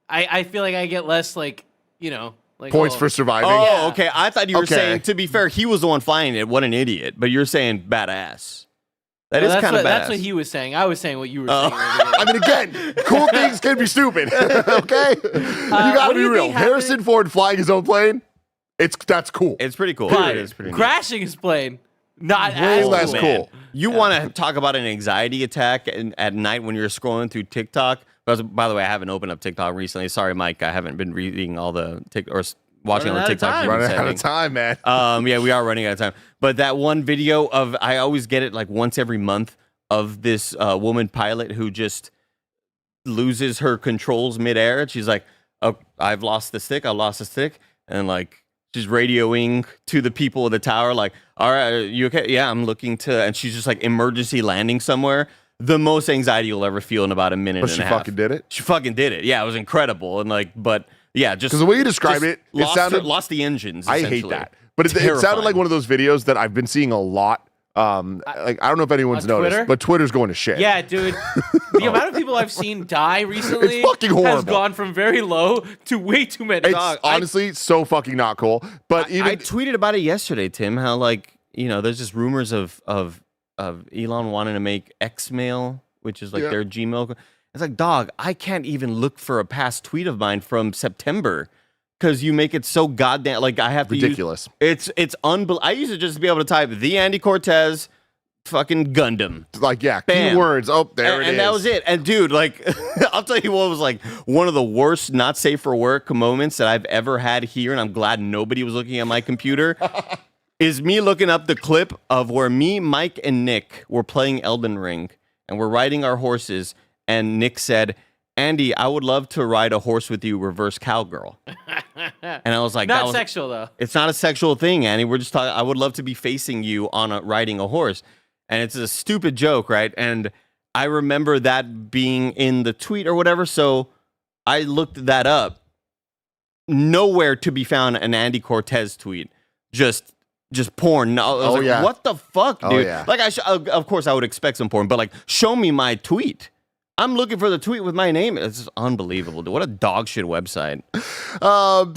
I feel like I get less, like, you know, like points for surviving. Oh, Yeah. okay. I thought you were saying, to be fair, he was the one flying it. What an idiot. But you're saying badass. That is kind of badass. That's what he was saying. I was saying what you were saying. I mean, again, cool things can be stupid. Okay? You gotta be real. Harrison Ford flying his own plane, that's cool. It's pretty cool. But it's pretty crashing his plane, not way as less cool. You want to talk about an anxiety attack at night when you're scrolling through TikTok? By the way, I haven't opened up TikTok recently. Sorry, Mike. I haven't been reading all the watching all the TikToks. Running out of time, man. Yeah, we are running out of time. But that one video of, I always get it like once every month, of this woman pilot who just loses her controls midair. And she's like, oh, I've lost the stick. And like, she's radioing to the people of the tower, like, all right, you okay? Yeah, I'm looking to, and she's just like emergency landing somewhere. The most anxiety you'll ever feel in about a minute and a half. But she fucking did it? She fucking did it. Yeah, it was incrable. And like, but yeah, just. Because the way you describe it, it sounded. Lost the engines. I hate that. But it sounded like one of those videos that I've been seeing a lot. Like, I don't know if anyone's noticed, but Twitter's going to shit. Yeah, dude. The amount of people I've seen die recently it's fucking horrible. Has gone from very low to way too many. It's honestly so fucking not cool. But I tweeted about it yesterday, Tim, how like, you know, there's just rumors of Elon wanting to make Xmail, which is like their Gmail. It's like, dog, I can't even look for a past tweet of mine from September. Because you make it so goddamn, like, I have to ridiculous. It's unbelievable. I used to just be able to type the Andy Cortez fucking Gundam. Like, yeah, keywords. Oh, there it is. And that was it. And dude, like, I'll tell you what was like one of the worst not safe for work moments that I've ever had here, and I'm glad nobody was looking at my computer, is me looking up the clip of where me, Mike, and Nick were playing Elden Ring, and we're riding our horses, and Nick said, Andy, I would love to ride a horse with you, reverse cowgirl. And I was like, not sexual though. It's not a sexual thing, Andy. We're just talking. I would love to be facing you on riding a horse. And it's a stupid joke, right? And I remember that being in the tweet or whatever. So I looked that up. Nowhere to be found an Andy Cortez tweet. Just porn. I was like, what the fuck, dude? Oh, yeah. Like, of course, I would expect some porn, but like, show me my tweet. I'm looking for the tweet with my name. It's just unbelievable, dude. What a dog shit website.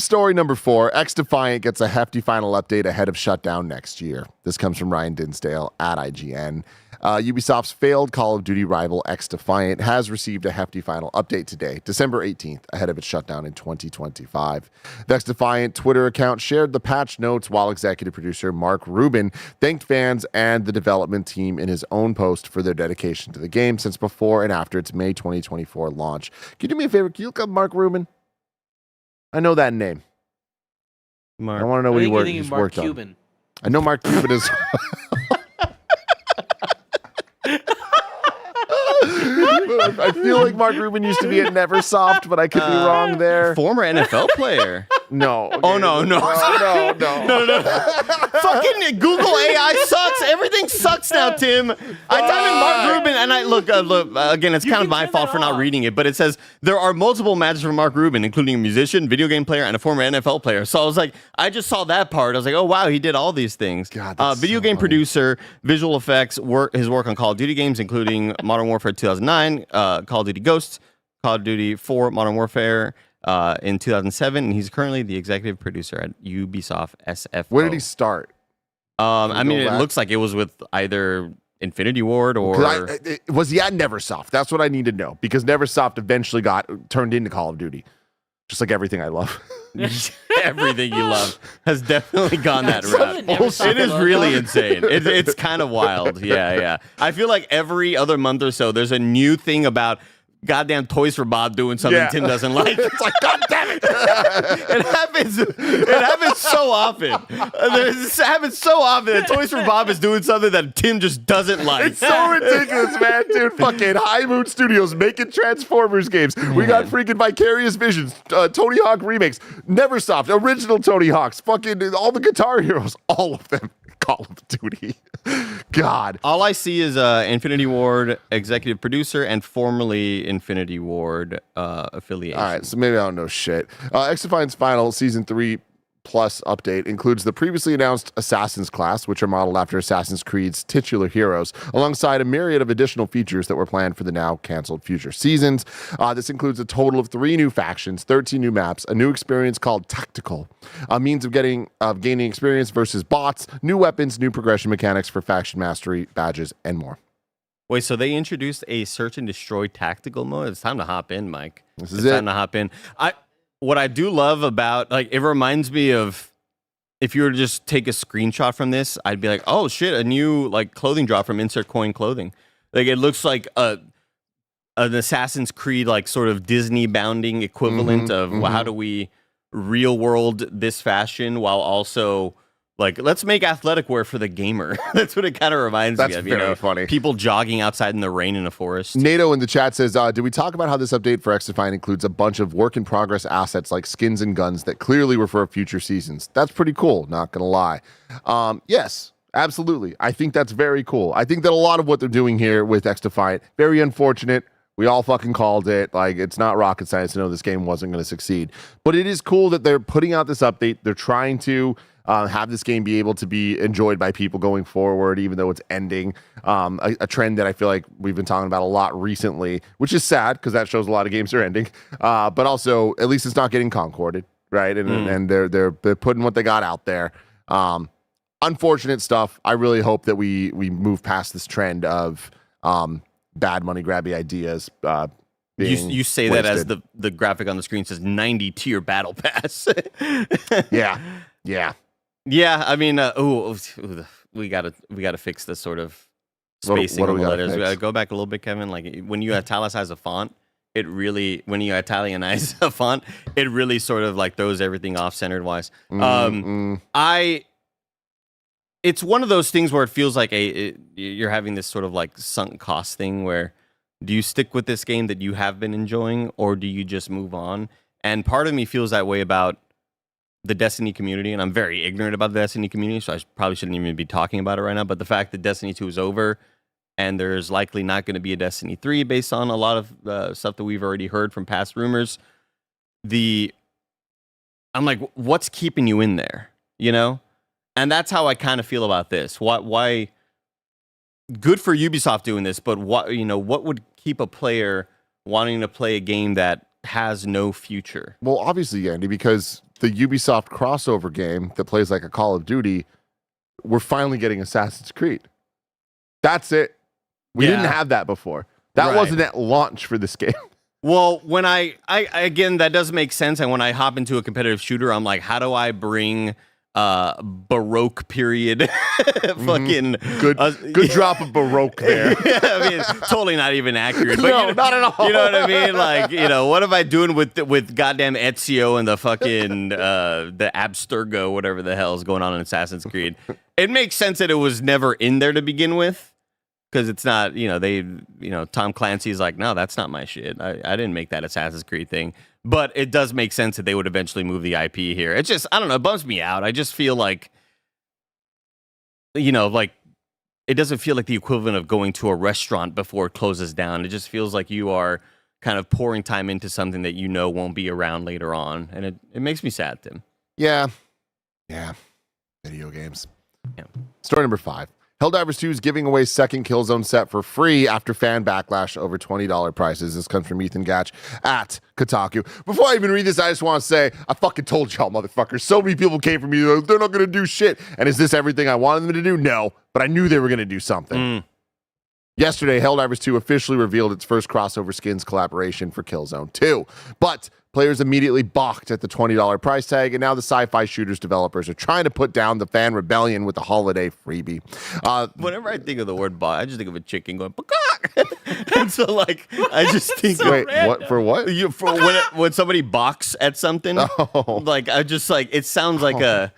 Story number 4. XDefiant gets a hefty final update ahead of Shutdown next year. This comes from Ryan Dinsdale at IGN. Ubisoft's failed Call of Duty rival XDefiant has received a hefty final update today, December 18th, ahead of its shutdown in 2025. The XDefiant Twitter account shared the patch notes while executive producer Mark Rubin thanked fans and the development team in his own post for their dedication to the game since before and after its May 2024 launch. Can you do me a favor? Can you look up Mark Rubin? I know that name. Mark. I want to know what he's worked on. I know Mark Cuban is... I feel like Mark Rubin used to be at Neversoft, but I could be wrong there. Former NFL player. No. Okay. Oh, no. No. Fucking Google AI sucks. Everything sucks now, Tim. I type in Mark Rubin, and I look again, it's kind of my fault for not reading it, but it says there are multiple matches from Mark Rubin, including a musician, video game player, and a former NFL player. So I was like, I just saw that part. I was like, oh, wow, he did all these things. God, video game producer, visual effects, his work on Call of Duty games, including Modern Warfare 2009, Call of Duty Ghosts, Call of Duty 4, Modern Warfare, in 2007, and he's currently the executive producer at Ubisoft SFO. Where did he start? I mean, it looks like it was with either Infinity Ward or... was he at Neversoft? That's what I need to know, because Neversoft eventually got turned into Call of Duty. Just like everything I love. Everything you love has definitely gone that route. It is really insane. It's kind of wild. Yeah. I feel like every other month or so, there's a new thing about goddamn Toys for Bob doing something Tim doesn't like. It's like, God damn it. It happens so often. It happens so often that Toys for Bob is doing something that Tim just doesn't like. It's so ridiculous, man. Dude, fucking High Moon Studios making Transformers games. We got freaking Vicarious Visions, Tony Hawk remakes, Neversoft, original Tony Hawks, fucking all the Guitar Heroes, all of them. Call of Duty. God. All I see is Infinity Ward executive producer and formerly Infinity Ward affiliation. All right, so maybe I don't know shit. XDefiant's final Season 3 Plus update includes the previously announced Assassin's class, which are modeled after Assassin's Creed's titular heroes, alongside a myriad of additional features that were planned for the now canceled future seasons. This includes a total of 3 new factions, 13 new maps, a new experience called Tactical, a means of gaining experience versus bots, new weapons, new progression mechanics for faction mastery, badges, and more. Wait, so they introduced a search and destroy tactical mode? It's time to hop in, Mike. It's time to hop in. What I do love about, like, it reminds me of, if you were to just take a screenshot from this, I'd be like, oh shit, a new like clothing drop from Insert Coin Clothing. Like, it looks like an Assassin's Creed, like, sort of Disney bounding equivalent of how do we real world this fashion while also, like, let's make athletic wear for the gamer. That's what it kind of reminds me of. That's very funny. People jogging outside in the rain in a forest. NATO in the chat says, did we talk about how this update for XDefiant includes a bunch of work-in-progress assets like skins and guns that clearly refer future seasons? That's pretty cool, not going to lie. Yes, absolutely. I think that's very cool. I think that a lot of what they're doing here with XDefiant, very unfortunate. We all fucking called it. Like, it's not rocket science to know this game wasn't going to succeed. But it is cool that they're putting out this update. They're trying to have this game be able to be enjoyed by people going forward, even though it's ending. A trend that I feel like we've been talking about a lot recently, which is sad because that shows a lot of games are ending. But also, at least it's not getting concorded, right? And they're putting what they got out there. Unfortunate stuff. I really hope that we move past this trend of bad money grabby ideas. You say wasted. That as the graphic on the screen says 90 tier battle pass. Yeah, I mean, we gotta fix this sort of spacing of the letters. We gotta go back a little bit, Kevin. Like, when you italicize a font, when you Italianize a font, it really sort of like throws everything off centered wise. It's one of those things where it feels like you're having this sort of like sunk cost thing where, do you stick with this game that you have been enjoying, or do you just move on? And part of me feels that way about the Destiny community, and I'm very ignorant about the Destiny community, so I probably shouldn't even be talking about it right now, but the fact that Destiny 2 is over, and there's likely not going to be a Destiny 3 based on a lot of stuff that we've already heard from past rumors, I'm like, what's keeping you in there, you know? And that's how I kind of feel about this. Why? Good for Ubisoft doing this, but what would keep a player wanting to play a game that has no future? Well, obviously, Andy, because the Ubisoft crossover game that plays like a Call of Duty, we're finally getting Assassin's Creed. That's it. We didn't have that before. That wasn't at launch for this game. Well, when I again, that does make sense. And when I hop into a competitive shooter, I'm like, how do I bring Baroque period fucking good drop of Baroque there. Yeah, I mean, totally not even accurate. But no, not at all. You know what I mean? Like, what am I doing with goddamn Ezio and the fucking the Abstergo, whatever the hell is going on in Assassin's Creed? It makes sense that it was never in there to begin with, because it's not, Tom Clancy's like, no, that's not my shit. I didn't make that Assassin's Creed thing. But it does make sense that they would eventually move the IP here. It's just, I don't know, it bums me out. I just feel like, like, it doesn't feel like the equivalent of going to a restaurant before it closes down. It just feels like you are kind of pouring time into something that won't be around later on. And it makes me sad, Tim. Yeah. Video games. Yeah. Story number 5. Helldivers 2 is giving away second Killzone set for free after fan backlash over $20 prices. This comes from Ethan Gach at Kotaku. Before I even read this, I just want to say, I fucking told y'all, motherfuckers. So many people came from me, they're not going to do shit. And is this everything I wanted them to do? No. But I knew they were going to do something. Yesterday, Helldivers 2 officially revealed its first crossover skins collaboration for Killzone 2. But players immediately balked at the $20 price tag, and now the sci-fi shooters developers are trying to put down the fan rebellion with a holiday freebie. Whenever I think of the word balk, I just think of a chicken going, "Bakak!" And so, like, I just think, so wait, random. What for what? When somebody balks at something, like, I just, like, it sounds like a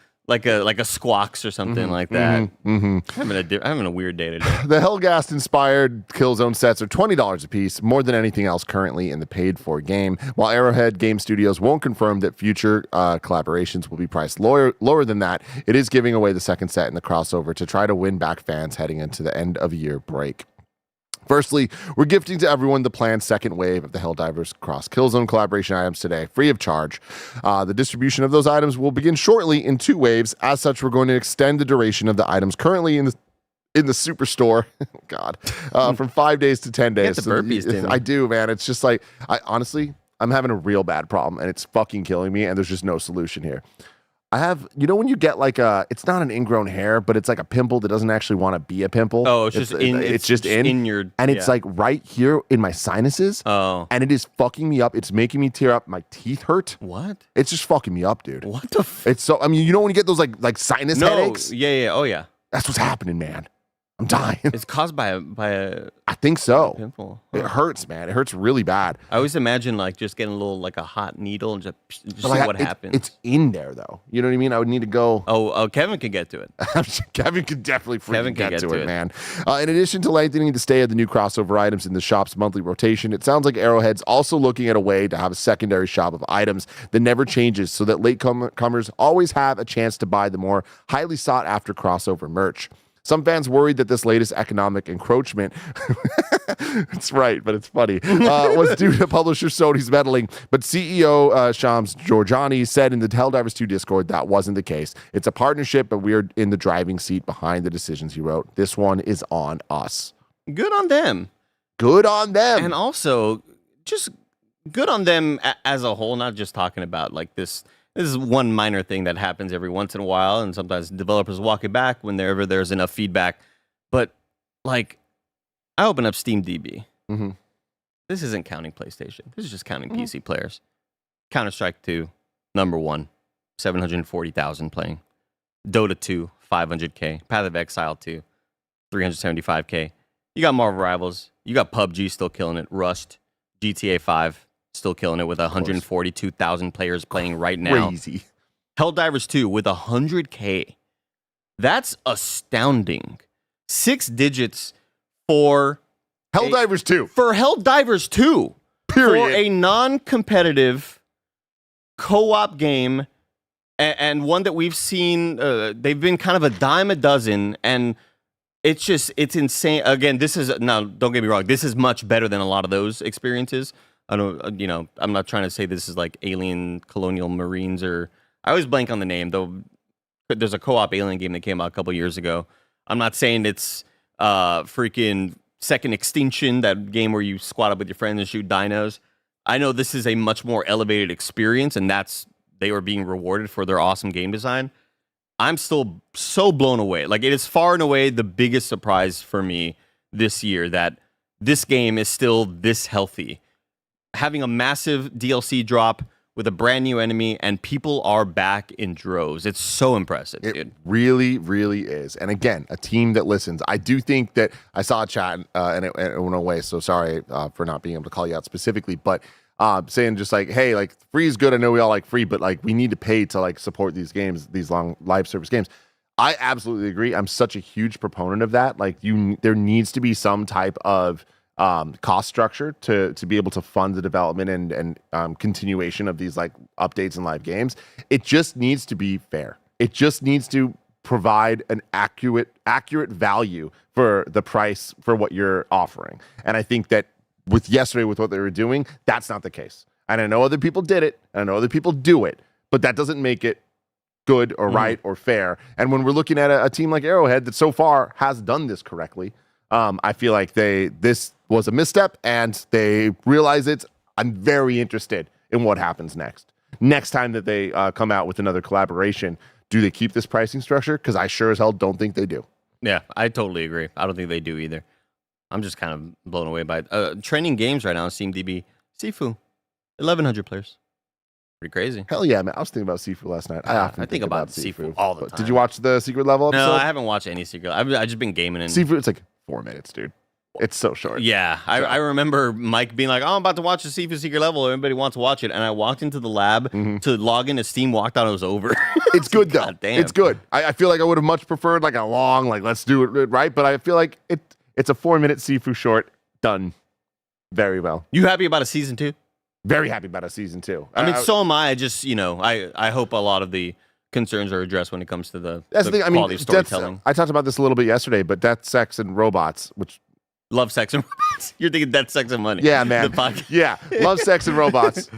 squawks or something like that. I'm having a weird day today. The Hellgast-inspired Killzone sets are $20 a piece, more than anything else currently in the paid-for game, while Arrowhead Game Studios won't confirm that future collaborations will be priced lower than that. It is giving away the second set in the crossover to try to win back fans heading into the end-of-year break. Firstly, we're gifting to everyone the planned second wave of the Helldivers cross Killzone collaboration items today, free of charge. The distribution of those items will begin shortly in 2 waves. As such, we're going to extend the duration of the items currently in the superstore, God, from 5 days to 10 days. You get the burpees, I do, man. It's just like, honestly, I'm having a real bad problem, and it's fucking killing me, and there's just no solution here. I have, when you get like it's not an ingrown hair, but it's like a pimple that doesn't actually want to be a pimple. Oh, it's just in your, and it's like right here in my sinuses. Oh, and it is fucking me up. It's making me tear up. My teeth hurt. What? It's just fucking me up, dude. What the? It's so. I mean, when you get those like sinus headaches? Yeah. Oh yeah. That's what's happening, man. I'm dying. It's caused by a I think so. Pimple. It hurts, man. It hurts really bad. I always imagine like just getting a little like a hot needle and just see what happens. It's in there though. You know what I mean? I would need to go. Oh, Kevin can get to it. Kevin can definitely get to it, man. In addition to lengthening the stay of the new crossover items in the shop's monthly rotation, it sounds like Arrowhead's also looking at a way to have a secondary shop of items that never changes, so that latecomers always have a chance to buy the more highly sought after crossover merch. Some fans worried that this latest economic encroachment, it's right, but it's funny, was due to publisher Sony's meddling. But CEO Shams Georgiani said in the Helldivers 2 Discord that wasn't the case. It's a partnership, but we're in the driving seat behind the decisions, he wrote. This one is on us. Good on them. Good on them. And also, just good on them as a whole, not just talking about like this. This is one minor thing that happens every once in a while, and sometimes developers walk it back whenever there's enough feedback. But, like, I open up SteamDB. Mm-hmm. This isn't counting PlayStation. This is just counting PC players. Counter-Strike 2, number 1, 740,000 playing. Dota 2, 500K. Path of Exile 2, 375K. You got Marvel Rivals. You got PUBG still killing it. Rust, GTA 5. Still killing it with 142,000 players playing right now. Crazy. Helldivers 2 with 100K. That's astounding. 6 digits for Helldivers 2. For Helldivers 2. Period. For a non-competitive co-op game and one that we've seen, they've been kind of a dime a dozen, and it's insane. Again, don't get me wrong, this is much better than a lot of those experiences. I'm not trying to say this is like Alien Colonial Marines I always blank on the name, though. There's a co-op Alien game that came out a couple years ago. I'm not saying it's freaking Second Extinction, that game where you squat up with your friends and shoot dinos. I know this is a much more elevated experience, and they were being rewarded for their awesome game design. I'm still so blown away. Like, it is far and away the biggest surprise for me this year that this game is still this healthy. Having a massive DLC drop with a brand new enemy, and people are back in droves. It's so impressive, dude. It really, really is. And again, a team that listens. I do think that I saw a chat and it went away, so sorry for not being able to call you out specifically, but saying just like, hey, like, free is good. I know we all like free, but like, we need to pay to like support these games, these long live service games. I absolutely agree. I'm such a huge proponent of that. Like, there needs to be some type of cost structure to be able to fund the development and continuation of these like updates and live games. It just needs to be fair. It just needs to provide an accurate value for the price for what you're offering. And I think that with what they were doing, that's not the case. And I know other people did it, and I know other people do it, but that doesn't make it good or right or fair. And when we're looking at a team like Arrowhead that so far has done this correctly, I feel like this was a misstep, and they realize it. I'm very interested in what happens next. Next time that they come out with another collaboration, do they keep this pricing structure? Because I sure as hell don't think they do. Yeah, I totally agree. I don't think they do either. I'm just kind of blown away by it. Training games right now on SteamDB. Sifu, 1,100 players. Pretty crazy. Hell yeah, man. I was thinking about Sifu last night. I think about Sifu all the time. Did you watch the secret level episode? No, I haven't watched any secret. I've just been gaming. Sifu, it's like 4 minutes, dude. It's so short. Yeah, I remember Mike being like, "Oh, I'm about to watch the Sifu secret level. Everybody wants to watch it." And I walked into the lab to log into Steam, walked out, it was over. It's good, though. God damn. It's good. I feel like I would have much preferred like a long, like, let's do it right. But I feel like it's a 4-minute Sifu short done very well. You happy about a season 2? Very happy about a season 2. I mean, so am I. I just, I hope a lot of the concerns are addressed when it comes to the quality of storytelling. I talked about this a little bit yesterday, but Death, Sex, and Robots, which Love, Sex, and Robots. You're thinking Death, Sex, and Money. Yeah, man. Yeah, Love, Sex, and Robots.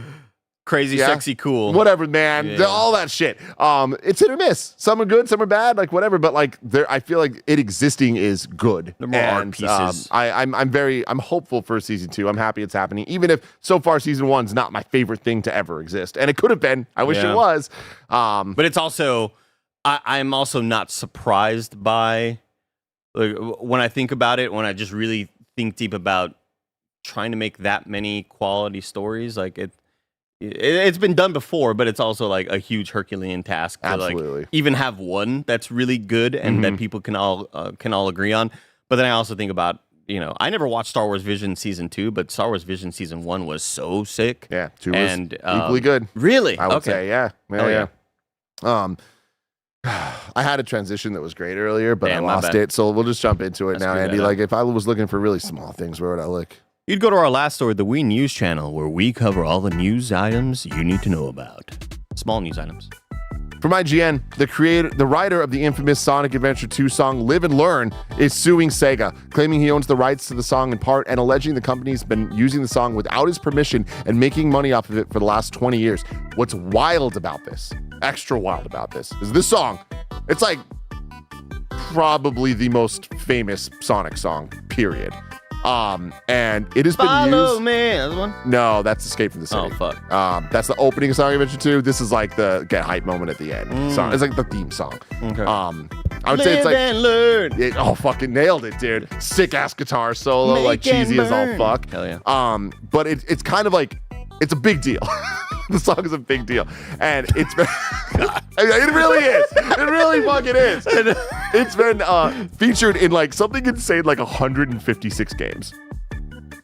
Crazy, sexy, cool. Whatever, man. Yeah. All that shit. It's hit or miss. Some are good, some are bad, like whatever. But like, I feel like it existing is good. They're more art pieces. I'm hopeful for season 2. I'm happy it's happening, even if so far season 1's not my favorite thing to ever exist, and it could have been. I wish it was. But it's also, I'm also not surprised by, like, when I think about it. When I just really think deep about trying to make that many quality stories, like it's been done before, but it's also like a huge Herculean task to like even have one that's really good and that people can all agree on. But then I also think about, I never watched Star Wars Vision Season 2, but Star Wars Vision Season 1 was so sick. Yeah, 2 was equally good. Really? I would say, yeah. I had a transition that was great earlier, but I lost it. So we'll just jump into it now, Andy. Like, if I was looking for really small things, where would I look? You'd go to our last story, the Wii News channel, where we cover all the news items you need to know about. Small news items. From IGN, the writer of the infamous Sonic Adventure 2 song Live and Learn is suing Sega, claiming he owns the rights to the song in part and alleging the company's been using the song without his permission and making money off of it for the last 20 years. What's wild about this, extra wild about this, is this song. It's like probably the most famous Sonic song, period. And it has been used. Follow me. That's one? No, that's Escape from the City. Oh, fuck. That's the opening of Sonic Adventure 2. This is like the get hype moment at the end. Song. It's like the theme song. Okay. I would say it's like and learn. Fucking nailed it, dude. Sick ass guitar solo, like cheesy as all fuck. Hell yeah. But it's kind of like, it's a big deal. The song is a big deal, and it's been. It really is. It really fucking is. It's been featured in like something insane, like 156 games.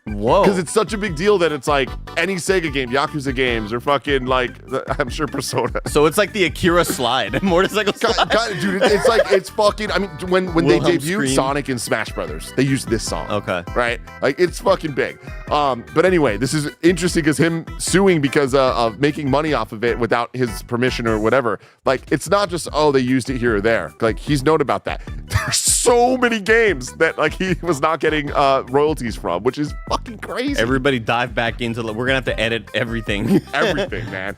Whoa. Because it's such a big deal that it's like any Sega game, Yakuza games, or fucking like, I'm sure Persona. So it's like the Akira slide, motorcycle slide. Dude, it's like, it's fucking, I mean, when they debuted scream. Sonic in Smash Brothers, they used this song. Okay. Right? Like, it's fucking big. But anyway, this is interesting because him suing because of making money off of it without his permission or whatever. Like, it's not just, they used it here or there. Like, he's known about that. There's so many games that like he was not getting royalties from, which is fucking crazy. Everybody dive back into we're gonna have to edit everything. Everything, man.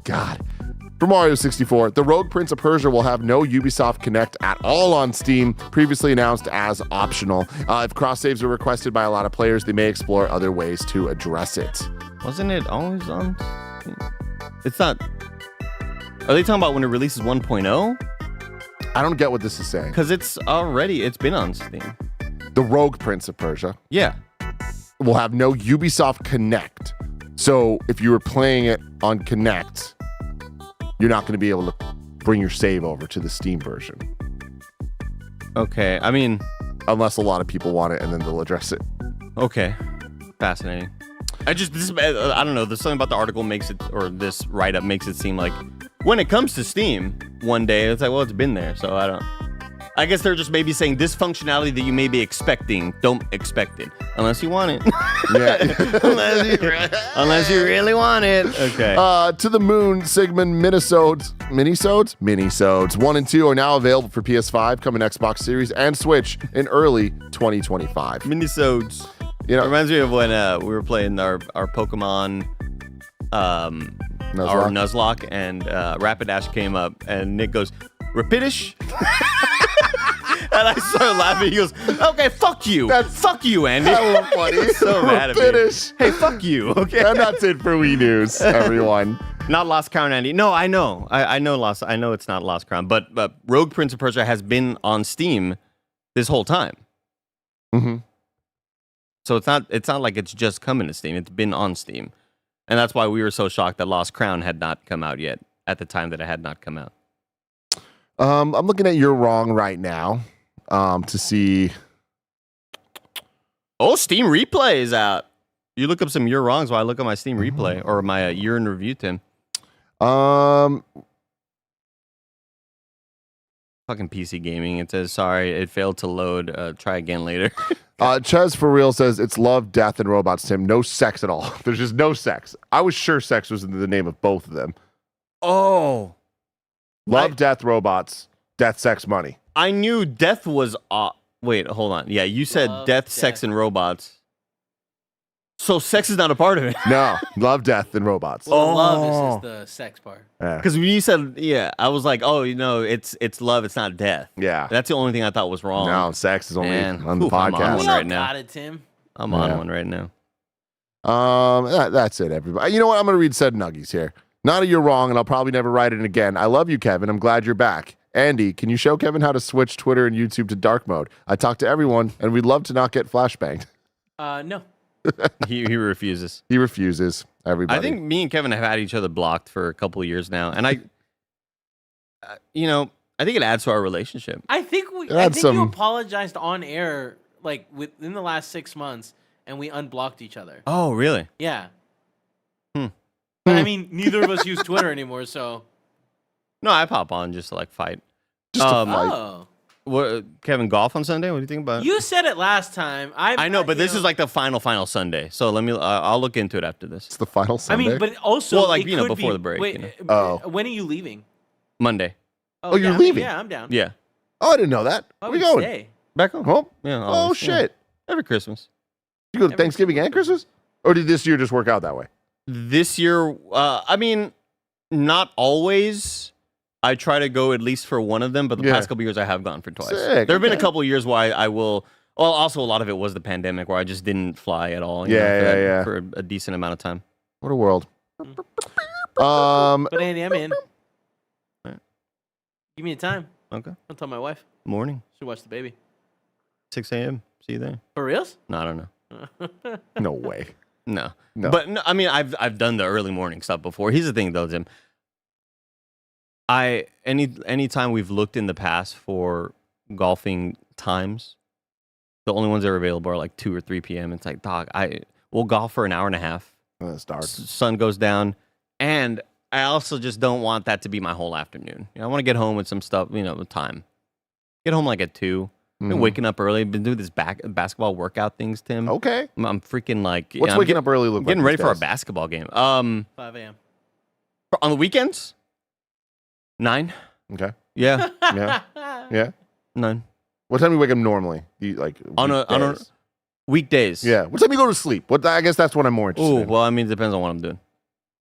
God. For Mario 64, the Rogue Prince of Persia will have no Ubisoft Connect at all on Steam, previously announced as optional. If cross saves are requested by a lot of players, they may explore other ways to address it. Wasn't it always on Steam? It's not. Are they talking about when it releases 1.0? I don't get what this is saying. Because it's been on Steam. The Rogue Prince of Persia. Yeah. Will have no Ubisoft Connect. So if you were playing it on Connect, you're not going to be able to bring your save over to the Steam version. Okay. I mean, unless a lot of people want it and then they'll address it. Okay. Fascinating. I don't know. There's something about the article or this write-up makes it seem like when it comes to Steam, one day it's like, well, it's been there. So I guess they're just maybe saying this functionality that you may be expecting, don't expect it unless you want it. Yeah. unless you really want it. Okay. To the Moon, Sigmund Minisodes 1 and 2 are now available for PS5, coming Xbox Series and Switch in early 2025. Minisodes. It reminds me of when we were playing our Pokemon Nuzlocke, and Rapidash came up, and Nick goes, Rapidish? And I started laughing. He goes, okay, fuck you. Fuck you, Andy. Hella funny. So mad at me. Hey, fuck you. Okay. And that's it for Wii News, everyone. Not Lost Crown, Andy. No, I know. I know I know it's not Lost Crown, but Rogue Prince of Persia has been on Steam this whole time. Mm-hmm. So it's not like it's just coming to Steam. It's been on Steam. And that's why we were so shocked that Lost Crown had not come out yet at the time that it had not come out. I'm looking at You're Wrong right now to see. Oh, Steam Replay is out. You look up some You're Wrongs while I look at my Steam Replay or my Year in Review, Tim. Fucking PC Gaming. It says, sorry, it failed to load. Try again later. Ches for real says it's love, death, and robots, Tim. No sex at all. There's just no sex. I was sure sex was in the name of both of them. Oh. Love, death, robots, death, sex, money. I knew death was Wait, hold on. Yeah, you said death, sex, and robots. So sex is not a part of it. No, love, death, and robots. Well, love is the sex part. Because when you said, I was like, oh, it's love, it's not death. Yeah. That's the only thing I thought was wrong. No, sex is only on the I'm podcast. on one right now. Got it, Tim. I'm on one right now. That's it, everybody. You know what? I'm going to read said nuggies here. Not a you're wrong, and I'll probably never write it again. I love you, Kevin. I'm glad you're back. Andy, can you show Kevin how to switch Twitter and YouTube to dark mode? I talk to everyone, and we'd love to not get flashbanged. No. He refuses. He refuses. Everybody. I think me and Kevin have had each other blocked for a couple of years now, and I think it adds to our relationship. I think you apologized on air like within the last 6 months, and we unblocked each other. Oh, really? Yeah. But I mean, neither of us use Twitter anymore, so. No, I pop on just to like fight. Just to fight. Oh. What, Kevin, golf on Sunday? What do you think about it? You said it last time. I know, but this is like the final Sunday. So let me. I'll look into it after this. It's the final Sunday. I mean, but also, before the break. Wait, when are you leaving? Monday. Oh, you're leaving? Yeah, I'm down. Yeah. Oh, I didn't know that. Where are we going? Stay. Back home. Home? Yeah. Oh, always, shit. Yeah. Every Christmas. You go to Thanksgiving and Christmas? Or did this year just work out that way? This year, I mean, not always. I try to go at least for one of them, but the past couple years I have gone for twice. Sick, there have been a couple of years where I will. Well, also a lot of it was the pandemic where I just didn't fly at all. For a decent amount of time. What a world. But Andy, I'm in. Right. Give me a time. Okay. I'll tell my wife. Morning. She'll watch the baby. 6 a.m. See you there. For reals? No, I don't know. No way. No. But no, I mean, I've done the early morning stuff before. Here's the thing, though, Tim. Anytime we've looked in the past for golfing times, the only ones that are available are like 2 or 3 p.m. It's like, dog, we'll golf for an hour and a half. It's dark. Sun goes down, and I also just don't want that to be my whole afternoon. I want to get home with some stuff, with time. Get home like at 2. Been waking up early. Been doing this basketball workout things, Tim. Okay. I'm freaking like. What's waking up early look like? Getting ready for our basketball game. 5 a.m. On the weekends? 9. Okay. Yeah. Yeah. 9. What time do you wake up normally? On weekdays. Yeah. What time do you go to sleep? I guess that's what I'm more interested in. Well, I mean, it depends on what I'm doing.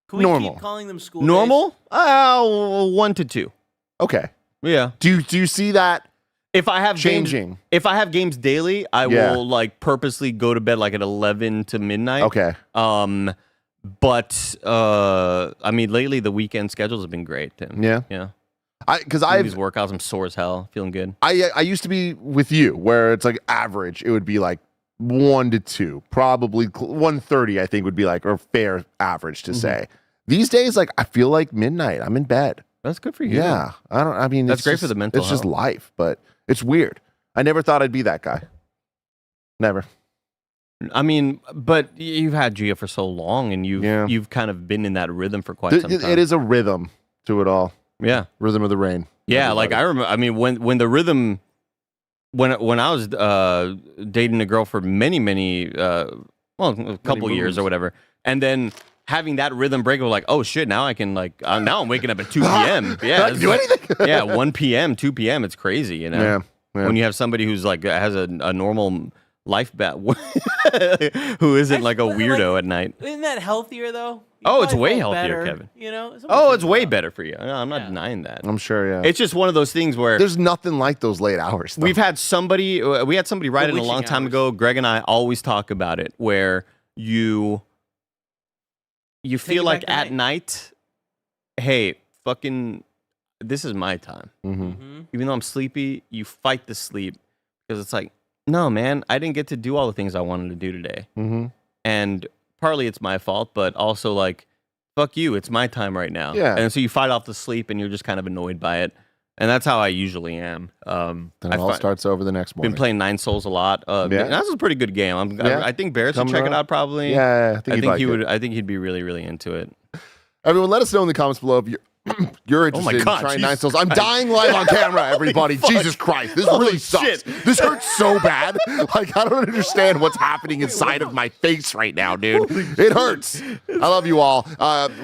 Can we keep calling them school Normal? 1 to 2. Okay. Yeah. Do you see that? If I have changing, if I have games daily, I will like purposely go to bed like at 11 to midnight. Okay. But I mean, lately the weekend schedules have been great, Tim. Yeah. Yeah. Because I have these workouts, I'm sore as hell, feeling good. I used to be with you where it's like average. It would be like 1 to 2, probably 1:30. I think would be like a fair average to say. These days, like I feel like midnight. I'm in bed. That's good for you. Yeah. I mean, that's great for the mental health. It's just life, but it's weird. I never thought I'd be that guy. Never. I mean, but you've had Gia for so long, and you've kind of been in that rhythm for quite some time. It is a rhythm to it all. Yeah, rhythm of the rain. Yeah, like I remember. I mean, when the rhythm, when I was dating a girl for many a couple years or whatever, and then having that rhythm break, we're like, oh shit, now I can like now I'm waking up at 2 p.m. Yeah, I can do anything. Yeah, 1 p.m., 2 p.m. It's crazy, Yeah. When you have somebody who's like has a normal life who isn't like a weirdo at night. Isn't that healthier though? It's way healthier, Kevin. It's way better for you. No, I'm not denying that. I'm sure, yeah. It's just one of those things where there's nothing like those late hours. We had somebody write it a long time ago. Greg and I always talk about it, where you feel like at night, hey, fucking, this is my time. Even though I'm sleepy, you fight the sleep because it's like, no, man, I didn't get to do all the things I wanted to do today. And partly it's my fault, but also like, fuck you, it's my time right now. Yeah. And so you fight off the sleep and you're just kind of annoyed by it. And that's how I usually am. Then it all starts over the next morning. Been playing Nine Souls a lot. That's a pretty good game. I think Barrett should check it out probably. Yeah, I think he would. I think he'd be really, really into it. Everyone, let us know in the comments below if you're interested in trying Nine Souls. I'm dying live on camera, everybody. Jesus Christ. This really sucks. Shit. This hurts so bad. Like, I don't understand what's happening inside of my face right now, dude. It hurts. I love you all.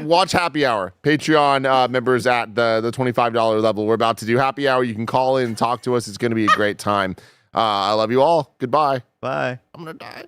Watch Happy Hour. Patreon members at the $25 level. We're about to do Happy Hour. You can call in and talk to us. It's going to be a great time. I love you all. Goodbye. Bye. I'm going to die.